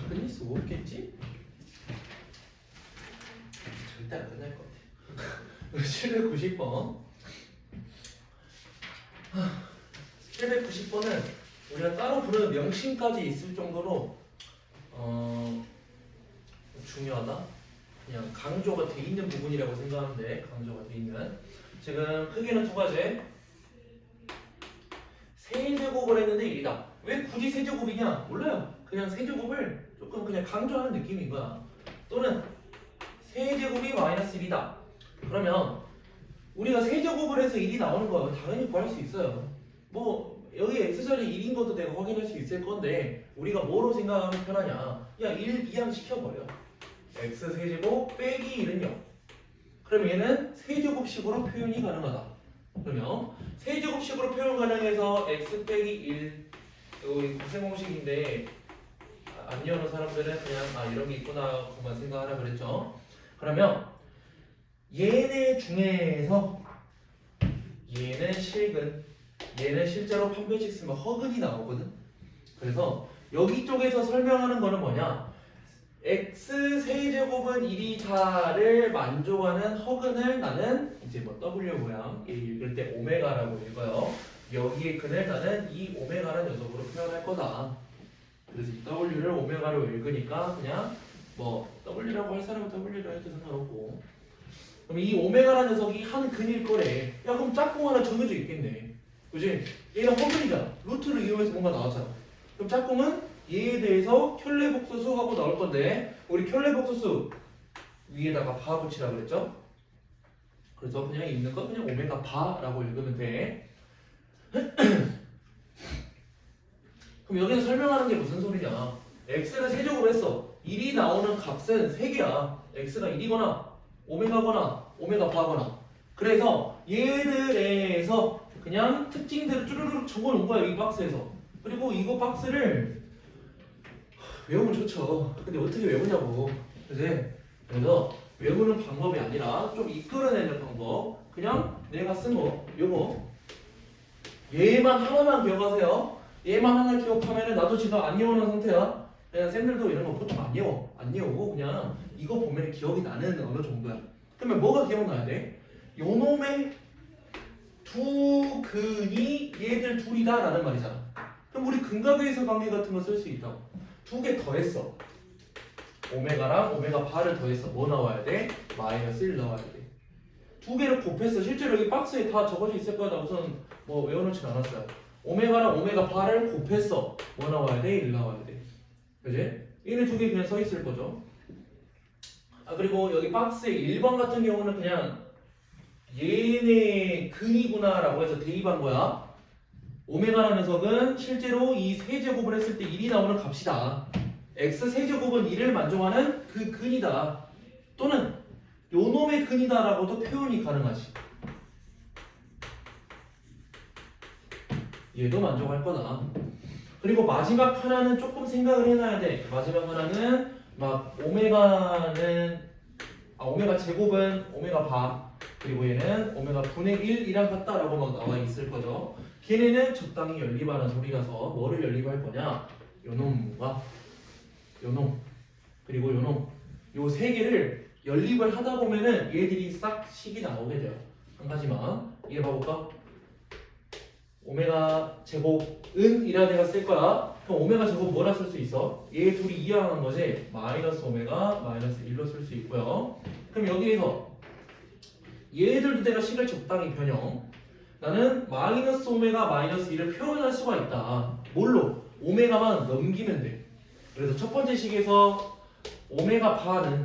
끝낼 수 없겠지? 절대 안 끝날 것 같아. 790번. 790번은 우리가 따로 부르는 명칭까지 있을 정도로 중요하다. 그냥 강조가 돼 있는 부분이라고 생각하는데, 강조가 돼 있는. 지금 크기는 두 가지. 세제곱 세제곱을 했는데 1이다. 왜 굳이 세제곱이냐? 몰라요. 그냥 세제곱을 조금 그냥 강조하는 느낌인 거야. 또는 세제곱이 마이너스 1이다. 그러면 우리가 세제곱을 해서 1이 나오는 거 당연히 구할 수 있어요. 뭐 여기 x절이 1인 것도 내가 확인할 수 있을 건데 우리가 뭐로 생각하면 편하냐? 야 1 이항 시켜버려. x 세제곱 빼기 1은 0. 그럼 얘는 세제곱식으로 표현이 가능하다. 그러면 세제곱식으로 표현 가능해서 x 빼기 1 여기 구생공식인데 안 여는 사람들은 그냥 이런 게 있구나 그만 생각하라 그랬죠. 그러면 얘네 중에서 얘는 실근 얘는 실제로 판별식 쓰면 허근이 나오거든. 그래서 여기 쪽에서 설명하는 거는 뭐냐, x 세제곱은 1이다를 만족하는 허근을 나는 이제 뭐 w 모양 읽을 때 오메가라고 읽어요. 여기에 근을 나는 이 오메가라는 녀석으로 표현할 거다. 그래서 이 w를 오메가로 읽으니까 그냥 뭐 w라고 할 사람은 w로 해도 상관없고, 그럼 이 오메가라는 녀석이 한 근일 거래. 야 그럼 짝꿍 하나 정해져 있겠네. 그지? 얘는 허근이잖아. 루트를 이용해서 뭔가 나왔잖아. 그럼 짝꿍은 얘에 대해서 켤레복소수 하고 나올 건데, 우리 켤레복소수 위에다가 바 붙이라 그랬죠? 그래서 그냥 있는 거 그냥 오메가 바라고 읽으면 돼. 그럼 여기서 설명하는 게 무슨 소리냐? x를 세제곱을 했어. 1이 나오는 값은 3개야. x가 1이거나 오메가거나 오메가 바거나. 그래서 얘들에서 그냥 특징들을 쭈르륵 적어놓은 거야 이 박스에서. 그리고 이거 박스를 외우면 좋죠. 근데 어떻게 외우냐고. 그지? 그래서 외우는 방법이 아니라 좀 이끌어내는 방법. 그냥 내가 쓴 거 요거 얘만 하나만 기억하세요. 얘만 하나 기억하면은 나도 지금 안 외우는 상태야. 그냥 쌤들도 이런 거 보통 안 외워. 안 외우고 그냥 이거 보면 기억이 나는 어느 정도야. 그러면 뭐가 기억나야 돼? 요놈의 두 근이 얘들 둘이다 라는 말이잖아. 그럼 우리 근각의수 관계 같은 거 쓸 수 있다고. 두 개 더했어. 오메가랑 오메가 바를 더했어. 뭐 나와야 돼? 마이너스 1 나와야 돼. 두 개를 곱했어. 실제로 여기 박스에 다 적어져 있을 거야. 나 우선 뭐 외워놓진 않았어요. 오메가랑 오메가 바를 곱했어. 뭐 나와야 돼? 1 나와야 돼. 그지? 얘네 두 개 그냥 서 있을 거죠. 그리고 여기 박스에 1번 같은 경우는 그냥 얘네 근이구나 라고 해서 대입한 거야. 오메가라는 녀석은 실제로 이 세제곱을 했을 때 1이 나오는 값이다. x 세제곱은 1을 만족하는 그 근이다. 또는 요놈의 근이다 라고도 표현이 가능하지. 얘도 만족할 거다. 그리고 마지막 하나는 조금 생각을 해놔야 돼. 마지막 하나는 막 오메가 제곱은 오메가 바, 그리고 얘는 오메가 분의 1이랑 같다라고 막 나와 있을 거죠. 걔네는 적당히 연립하는 소리라서 뭐를 연립할 거냐? 요놈과 요놈 그리고 요놈 요 세 개를 연립을 하다 보면은 얘들이 싹 식이 나오게 돼요. 한 가지만 이해 봐볼까? 오메가 제곱은 이라 내가 쓸 거야. 그럼 오메가 제곱 뭐라 쓸 수 있어? 얘 둘이 이항하는 거지. 마이너스 오메가 마이너스 1로 쓸 수 있고요. 그럼 여기에서 얘들도 내가 식을 적당히 변형. 나는 마이너스 오메가 마이너스 1을 표현할 수가 있다. 뭘로? 오메가만 넘기면 돼. 그래서 첫 번째 식에서 오메가 바는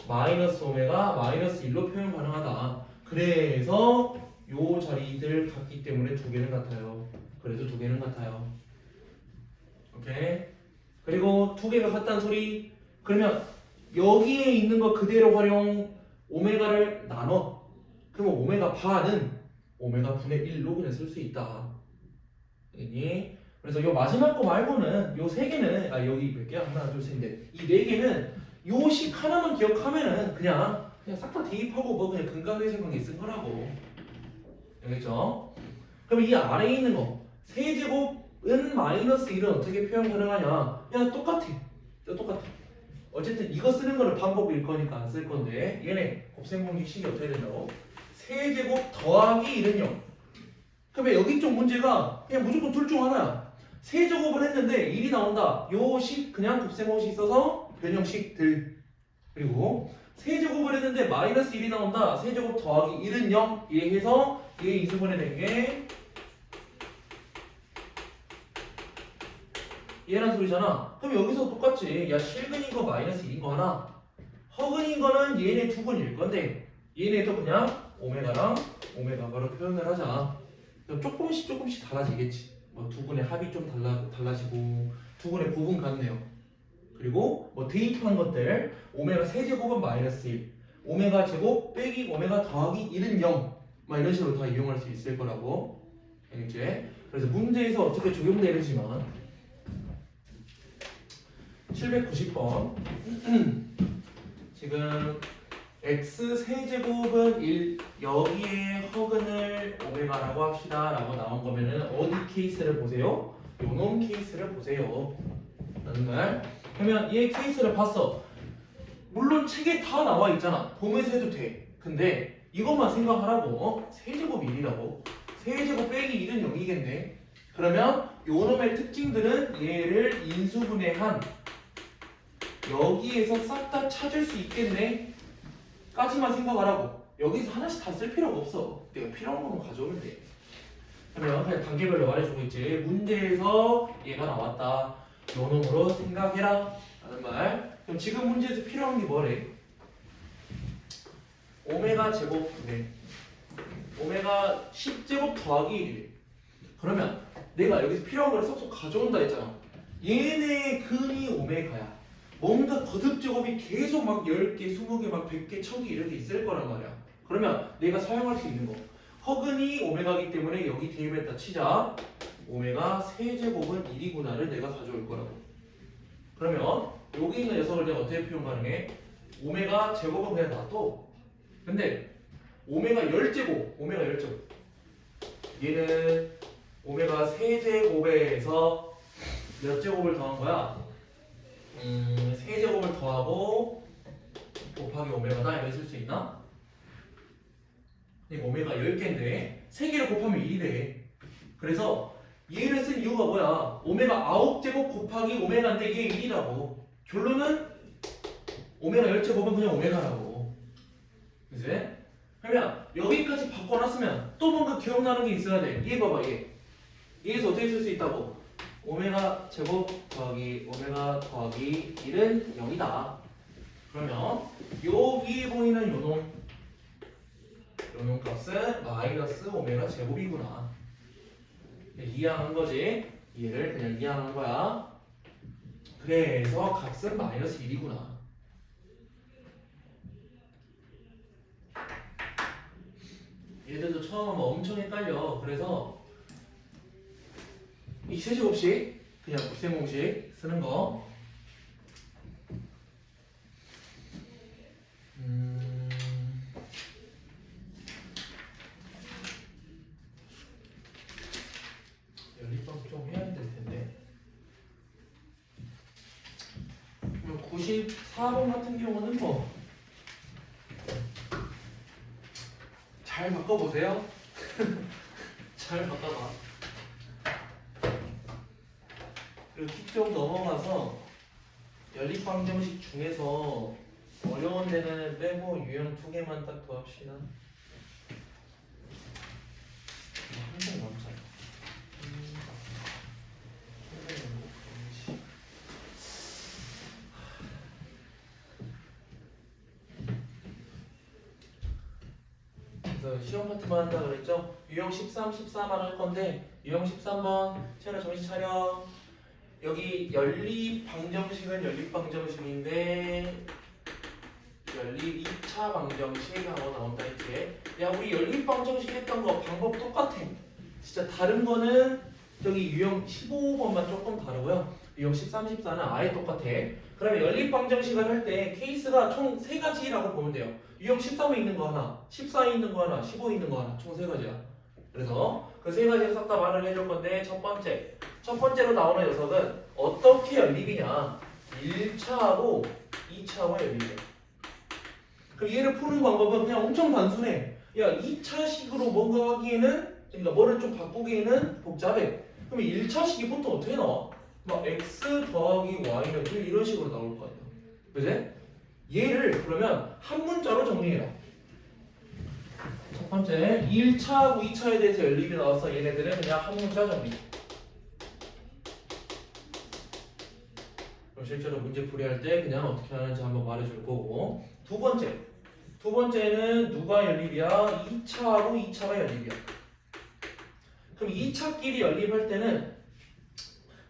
마이너스 오메가 마이너스 1로 표현 가능하다. 그래서 요 자리들 같기 때문에 두 개는 같아요. 그래도 두 개는 같아요. 오케이? 그리고 두 개가 같다는 소리. 그러면 여기에 있는 거 그대로 활용. 오메가를 나눠. 그러면 오메가 바는 오메가 분의 1로 그냥 쓸 수 있다. 알겠니? 그래서 요 마지막 거 말고는 요 세 개는 여기 몇 개야? 하나 둘 셋 넷. 이 네 개는 요 식 하나만 기억하면은 그냥 싹 다 대입하고 뭐 그냥 근각의수 관계 쓴 거라고. 알겠죠? 그럼 이 아래에 있는 거 세제곱은 마이너스 1은 어떻게 표현 가능하냐? 야 똑같아. 똑같아. 어쨌든 이거 쓰는 거를 반복일 거니까 안 쓸 건데, 얘네 곱셈공식식이 어떻게 된다고? 세제곱 더하기 1은 0. 그러면 여기 쪽 문제가 그냥 무조건 둘 중 하나야. 세제곱을 했는데 1이 나온다. 요 식 그냥 곱셈공식 써서 변형식들. 그리고 세제곱을 했는데 마이너스 1이 나온다. 세제곱 더하기 1은 0. 이렇게 해서 얘 인수분해 된 게 얘란 소리잖아. 그럼 여기서 똑같지. 야 실근인 거 마이너스 1인 거 하나, 허근인 거는 얘네 두 분일 건데 얘네도 그냥 오메가랑 오메가바로 표현을 하자. 그럼 조금씩 달라지겠지. 뭐 두 분의 합이 좀 달라지고 두 분의 부분 같네요. 그리고 뭐 대입한 것들 오메가 세제곱은 마이너스 1, 오메가 제곱 빼기 오메가 더하기 1은 0, 막 이런 식으로 다 이용할 수 있을 거라고. 알겠지? 그래서 문제에서 어떻게 적용되는지만 790번 지금 x 세제곱은 1, 여기에 허근을 오메가라고 합시다 라고 나온 거면은 어디 케이스를 보세요? 요놈 케이스를 보세요 라는 말. 그러면 얘 케이스를 봤어. 물론 책에 다 나와 있잖아. 보면서 해도 돼. 근데 이것만 생각하라고. 세제곱이 1이라고. 세제곱 빼기 1은 0이겠네. 그러면 요놈의 특징들은 얘를 인수분해한 여기에서 싹 다 찾을 수 있겠네 까지만 생각하라고. 여기서 하나씩 다 쓸 필요가 없어. 내가 필요한 것만 가져오면 돼. 그러면 그냥 단계별로 말해주고 있지. 문제에서 얘가 나왔다, 요놈으로 생각해라 라는 말. 그럼 지금 문제에서 필요한 게 뭐래? 오메가 제곱 9네, 오메가 10제곱 더하기 1. 그러면 내가 여기서 필요한 거를 쏙쏙 가져온다 했잖아. 얘네 근이 오메가야. 뭔가 거듭 제곱이 계속 막 10개, 20개, 막 100개, 1000개 이렇게 있을 거란 말이야. 그러면 내가 사용할 수 있는 거, 허근이 오메가이기 때문에 여기 대입했다 치자. 오메가 세제곱은 1이구나를 내가 가져올 거라고. 그러면 여기 있는 녀석을 내가 어떻게 표현 가능해? 오메가 제곱은 그냥 놔둬. 근데 오메가 10제곱, 오메가 10제곱, 얘는 오메가 세제곱에서 몇 제곱을 더한 거야? 세제곱을 더하고 곱하기 오메가다 이렇게 쓸 수 있나? 이거 오메가 10개인데 3개를 곱하면 1이래. 그래서 얘를 쓴 이유가 뭐야? 오메가 9제곱 곱하기 오메가인데 이게 1이라고. 결론은 오메가 10제곱은 그냥 오메가라고. 그치? 그러면 여기까지 바꿔놨으면 또 뭔가 기억나는 게 있어야 돼. 얘 봐봐, 얘. 얘에서 어떻게 쓸 수 있다고? 오메가 제곱 더하기 오메가 더하기 1은 0이다. 그러면 요 위에 보이는 요놈 값은 마이너스 오메가 제곱이구나. 이해한 거지? 얘를 그냥 이해한 거야. 그래서 값은 마이너스 1이구나. 얘들도 처음 하면 엄청 헷갈려. 그래서 이 세제곱식 그냥 부생공식 쓰는 거. 연립방 좀 해야 될 텐데. 그럼 94번 같은 경우는 뭐 잘 바꿔보세요. 잘 바꿔봐. 그리고 킥좀 넘어가서 연립방정식 중에서 어려운 데는 빼고 유형 2개만 딱 더 합시다. 한장 남잖아. 그래서 시험 파트만 한다 그랬죠? 유형 13, 14만 할 건데 유형 13번 채널 정신 차려. 여기 연립방정식은 연립방정식인데 연립 2차 방정식 하고 나온다 이렇게. 야 우리 연립방정식 했던 거 방법 똑같아. 진짜 다른 거는 저기 유형 15번만 조금 다르고요. 유형 13, 14는 아예 똑같아. 그러면 연립방정식을 할 때 케이스가 총 3가지라고 보면 돼요. 유형 13에 있는 거 하나, 14에 있는 거 하나, 15에 있는 거 하나, 총 3가지야. 그래서 그 3가지를 싹 다 말을 해줄 건데 첫 번째로 나오는 녀석은 어떻게 연립이냐? 1차하고 2차하고 연립이야. 그럼 얘를 푸는 방법은 그냥 엄청 단순해. 야 2차식으로 뭔가 하기에는, 그러니까 뭐를 좀 바꾸기에는 복잡해. 그럼 1차식이 보통 어떻게 나와? 막 x 더하기 y는 이런 식으로 나올 거 아니야. 그지? 얘를 그러면 한 문자로 정리해라. 첫 번째 1차하고 2차에 대해서 연립이 나와서 얘네들은 그냥 한 문자 정리. 실제로 문제 풀이할 때 그냥 어떻게 하는지 한번 말해줄 거고. 두 번째는 누가 연립이야? 2차하고 2차가 연립이야. 그럼 2차끼리 연립할 때는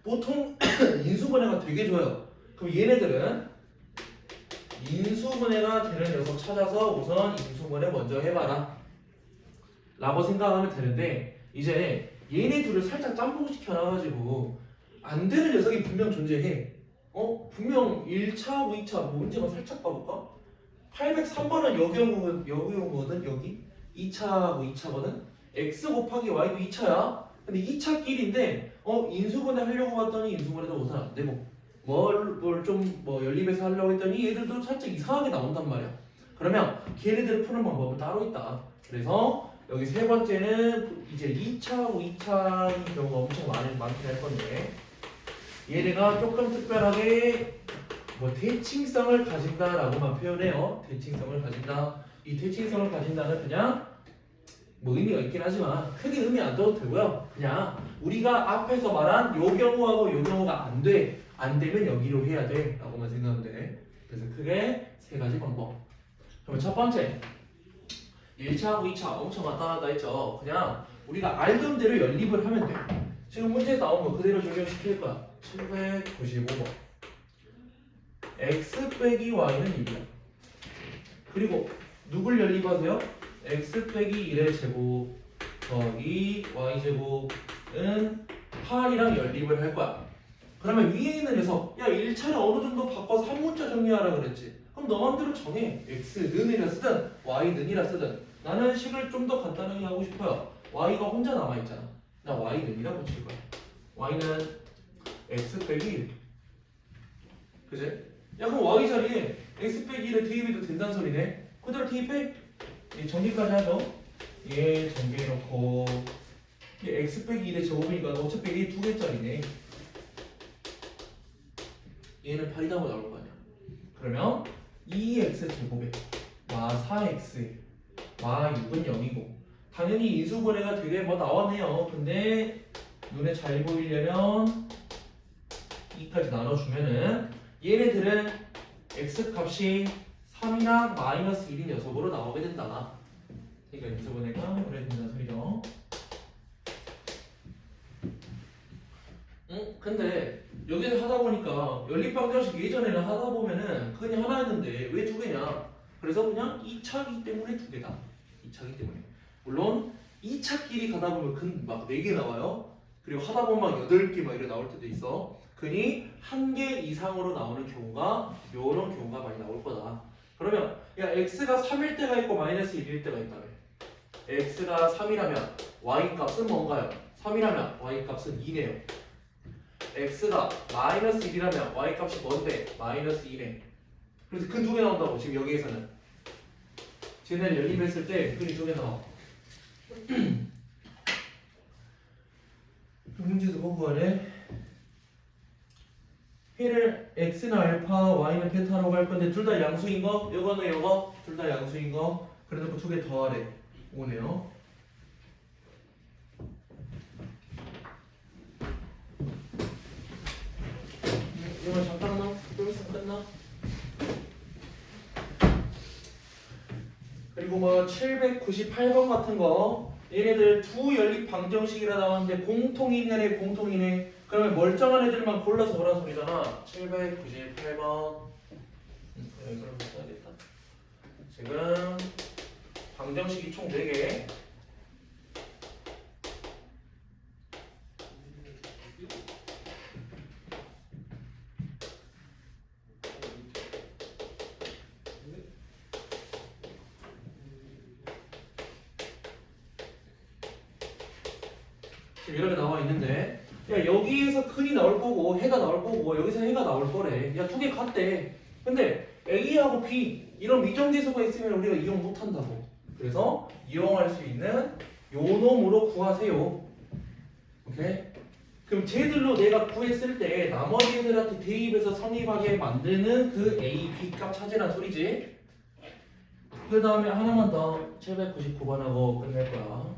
보통 인수분해가 되게 좋아요. 그럼 얘네들은 인수분해가 되는 녀석 찾아서 우선 인수분해 먼저 해봐라 라고 생각하면 되는데, 이제 얘네 둘을 살짝 짬뽕시켜 놔가지고 안 되는 녀석이 분명 존재해. 분명 1차, 2차 문제만 살짝 봐볼까? 803번은 여기거든. 여기 2차하고 2차거든. x 곱하기 y도 2차야. 근데 2차끼리인데 인수분해 하려고 봤더니 인수분해도 우선 안 되고, 뭘 좀 연립해서 하려고 했더니 얘들도 살짝 이상하게 나온단 말이야. 그러면 걔네들을 푸는 방법은 따로 있다. 그래서 여기 세 번째는 이제 2차하고 2차인 경우가 엄청 많긴 할 건데, 얘네가 조금 특별하게 대칭성을 가진다라고만 표현해요. 대칭성을 가진다. 이 대칭성을 가진다는 그냥 의미가 있긴 하지만 크게 의미 안 둬도 되고요. 그냥 우리가 앞에서 말한 요 경우하고 요 경우가 안 되면 여기로 해야 돼 라고만 생각하면 돼. 그래서 크게 세 가지 방법. 그러면 첫 번째, 1차하고 2차 엄청 왔다 갔다 했죠. 그냥 우리가 알던 대로 연립을 하면 돼. 지금 문제에 나온 거 그대로 적용시킬 거야. 795번. x 빼기 y는 1이야. 그리고 누굴 연립하세요? x 빼기 1의 제곱 더하기 y 제곱은 8이랑 연립을 할 거야. 그러면 위에 있는 녀석, 야 1차를 어느 정도 바꿔서 한 문자 정리하라 그랬지. 그럼 너 맘대로 정해. x는이라 쓰든 y는이라 쓰든. 나는 식을 좀 더 간단하게 하고 싶어요. y가 혼자 남아있잖아. 나 y는이라 붙일 거야. y는 x 빼기 1. 그지? 야 그럼 y 자리에 x 빼기 1을 대입해도 된다는 소리네. 그대로 대입해. 정리까지 하죠. 얘 정리해놓고 얘 x 빼기 1의 제곱이니까 어차피 얘 두 개짜리네. 얘는 8이라고 나올 거 아니야. 그러면 2x 제곱에 마 4x 마 6은 0이고, 당연히 인수분해가 되게 나왔네요. 근데 눈에 잘 보이려면 2까지 나눠주면은 얘네들은 x 값이 3이나 마이너스 1인 녀석으로 나오게 된다. 그러니까 인수분해가 그래야 된다는 소리죠. 근데 여기서 하다 보니까 연립방정식 예전에는 하다 보면은 그냥 하나였는데 왜 두 개냐? 그래서 그냥 2차기 때문에 두 개다. 2차기 때문에. 물론 2차끼리 가다 보면 막 4개 나와요. 그리고 하다 보면 막 8개 막 이렇게 나올 때도 있어. 그니 1개 이상으로 나오는 경우가 요런 경우가 많이 나올 거다. 그러면 야 x가 3일 때가 있고 마이너스 1일 때가 있다며. x가 3이라면 y 값은 뭔가요? 3이라면 y 값은 2네요. x가 마이너스 1이라면 y 값이 뭔데? 마이너스 2네. 그래서 근 두 개 나온다고 지금 여기에서는. 쟤네를 연립했을 때 근이 두 개 나와. 문제에서 보고 하네. 해를 x는 알파, y는 베타라고 할 건데 둘 다 양수인 거? 요거는 요거? 둘 다 양수인 거? 그래놓고 두 개 더하래. 오네요. 이거 잠깐만, 좀 있으면 끝나. 그리고 798번 같은 거, 얘네들 두 연립 방정식이라 나왔는데 공통이네, 공통이네. 그러면 멀쩡한 애들만 골라서 보란 소리잖아. 798번. 여기서 써야겠다. 지금 방정식이 총 4개. 지금 이렇게 나와 있는데, 야 여기에서 근이 나올 거고 해가 나올 거고 여기서 해가 나올 거래. 야 두 개 같대. 근데 A하고 B 이런 미정계수가 있으면 우리가 이용 못 한다고. 그래서 이용할 수 있는 요 놈으로 구하세요. 오케이? 그럼 쟤들로 내가 구했을 때 나머지 애들한테 대입해서 성립하게 만드는 그 A, B 값 찾으란 소리지. 그 다음에 하나만 더 799번하고 끝낼 거야.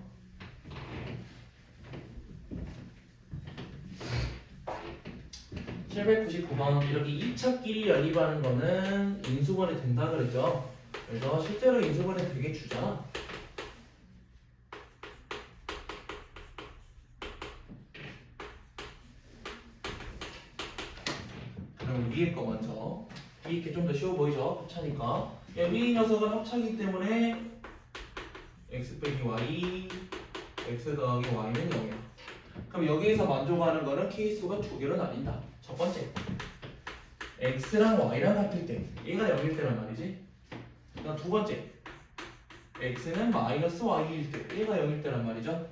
799번 이렇게 2차끼리 연립하는 거는 인수분해 된다 그랬죠. 그래서 실제로 인수분해 되게 주잖아. 그럼 위에 거 먼저. 위에 게 좀 더 쉬워 보이죠? 합차니까. 위 녀석은 합차기 때문에 x 빼기 y, x 더하기 y는 0이야. 그럼 여기에서 만족하는 거는 케이스가 두 개로 나뉜다. 첫 번째, x랑 y랑 같을 때, 얘가 0일 때란 말이지. 그다음 두 번째, x는 마이너스 y일 때, 얘가 0일 때란 말이죠.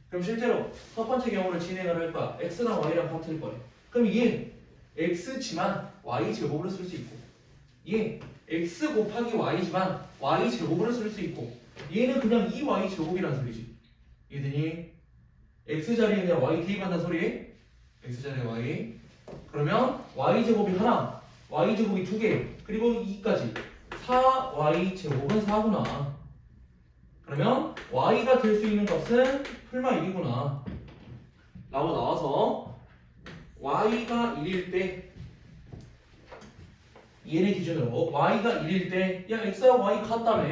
그럼 실제로 첫 번째 경우를 진행을 할 거야. x랑 y랑 같을 거예요. 그럼 얘 x지만 y 제곱으로 쓸 수 있고, 얘 x 곱하기 y지만 y 제곱으로 쓸 수 있고, 얘는 그냥 2y 제곱이란 소리지. 얘들이 x 자리에 그냥 y 대입한다는 소리. x 자리에 y. 그러면 y 제곱이 하나, y 제곱이 두 개, 그리고 2까지 4y 제곱은 4구나. 그러면 y가 될 수 있는 값은 풀마 1이구나 라고 나와서 y가 1일 때, 얘네 기준으로 y가 1일 때, 야 x하고 y 같다며,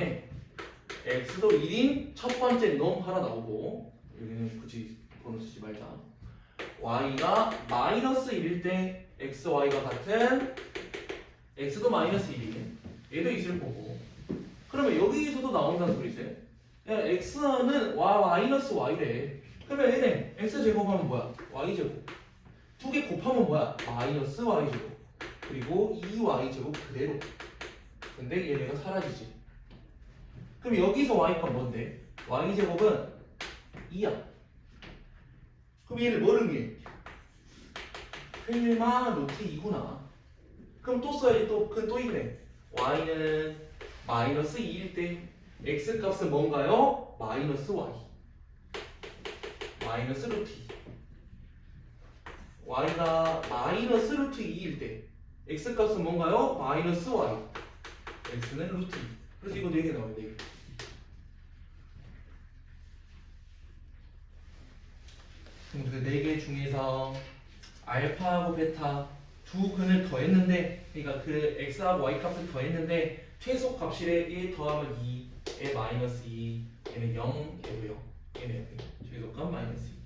x도 1인 첫 번째 놈 하나 나오고, 여기는 굳이 번호 쓰지 말자. y가 마이너스 1일 때 x, y가 같은 x도 마이너스 1인 얘도 있을 거고, 그러면 여기서도 나온다는 소리지. 야 x는 마이너스 y래. 그러면 얘네 x 제곱하면 뭐야? y 제곱. 두 개 곱하면 뭐야? 마이너스 y 제곱. 그리고 2y 제곱 그대로. 근데 얘네가 사라지지. 그럼 여기서 y가 뭔데? y 제곱은 2야. 그럼 얘를 뭐 의미해? 풀마 루트 2구나. 그럼 또 써야지. 그건 또 있네. y는 마이너스 2일 때 x 값은 뭔가요? 마이너스 y. 마이너스 루트 2. y가 마이너스 루트 2일 때 x 값은 뭔가요? 마이너스 y. x는 루트 2. 그래서 이거 4개 나와요. 4개. 그럼 그 4개 중에서 알파하고 베타 두 근을 더했는데, 그러니까 그 x하고 y 값을 더했는데 최소 값이래. 1 더하면 2, 얘 마이너스 2, 얘는 0, 얘도 0, 얘는 0. 최소값 마이너스 2.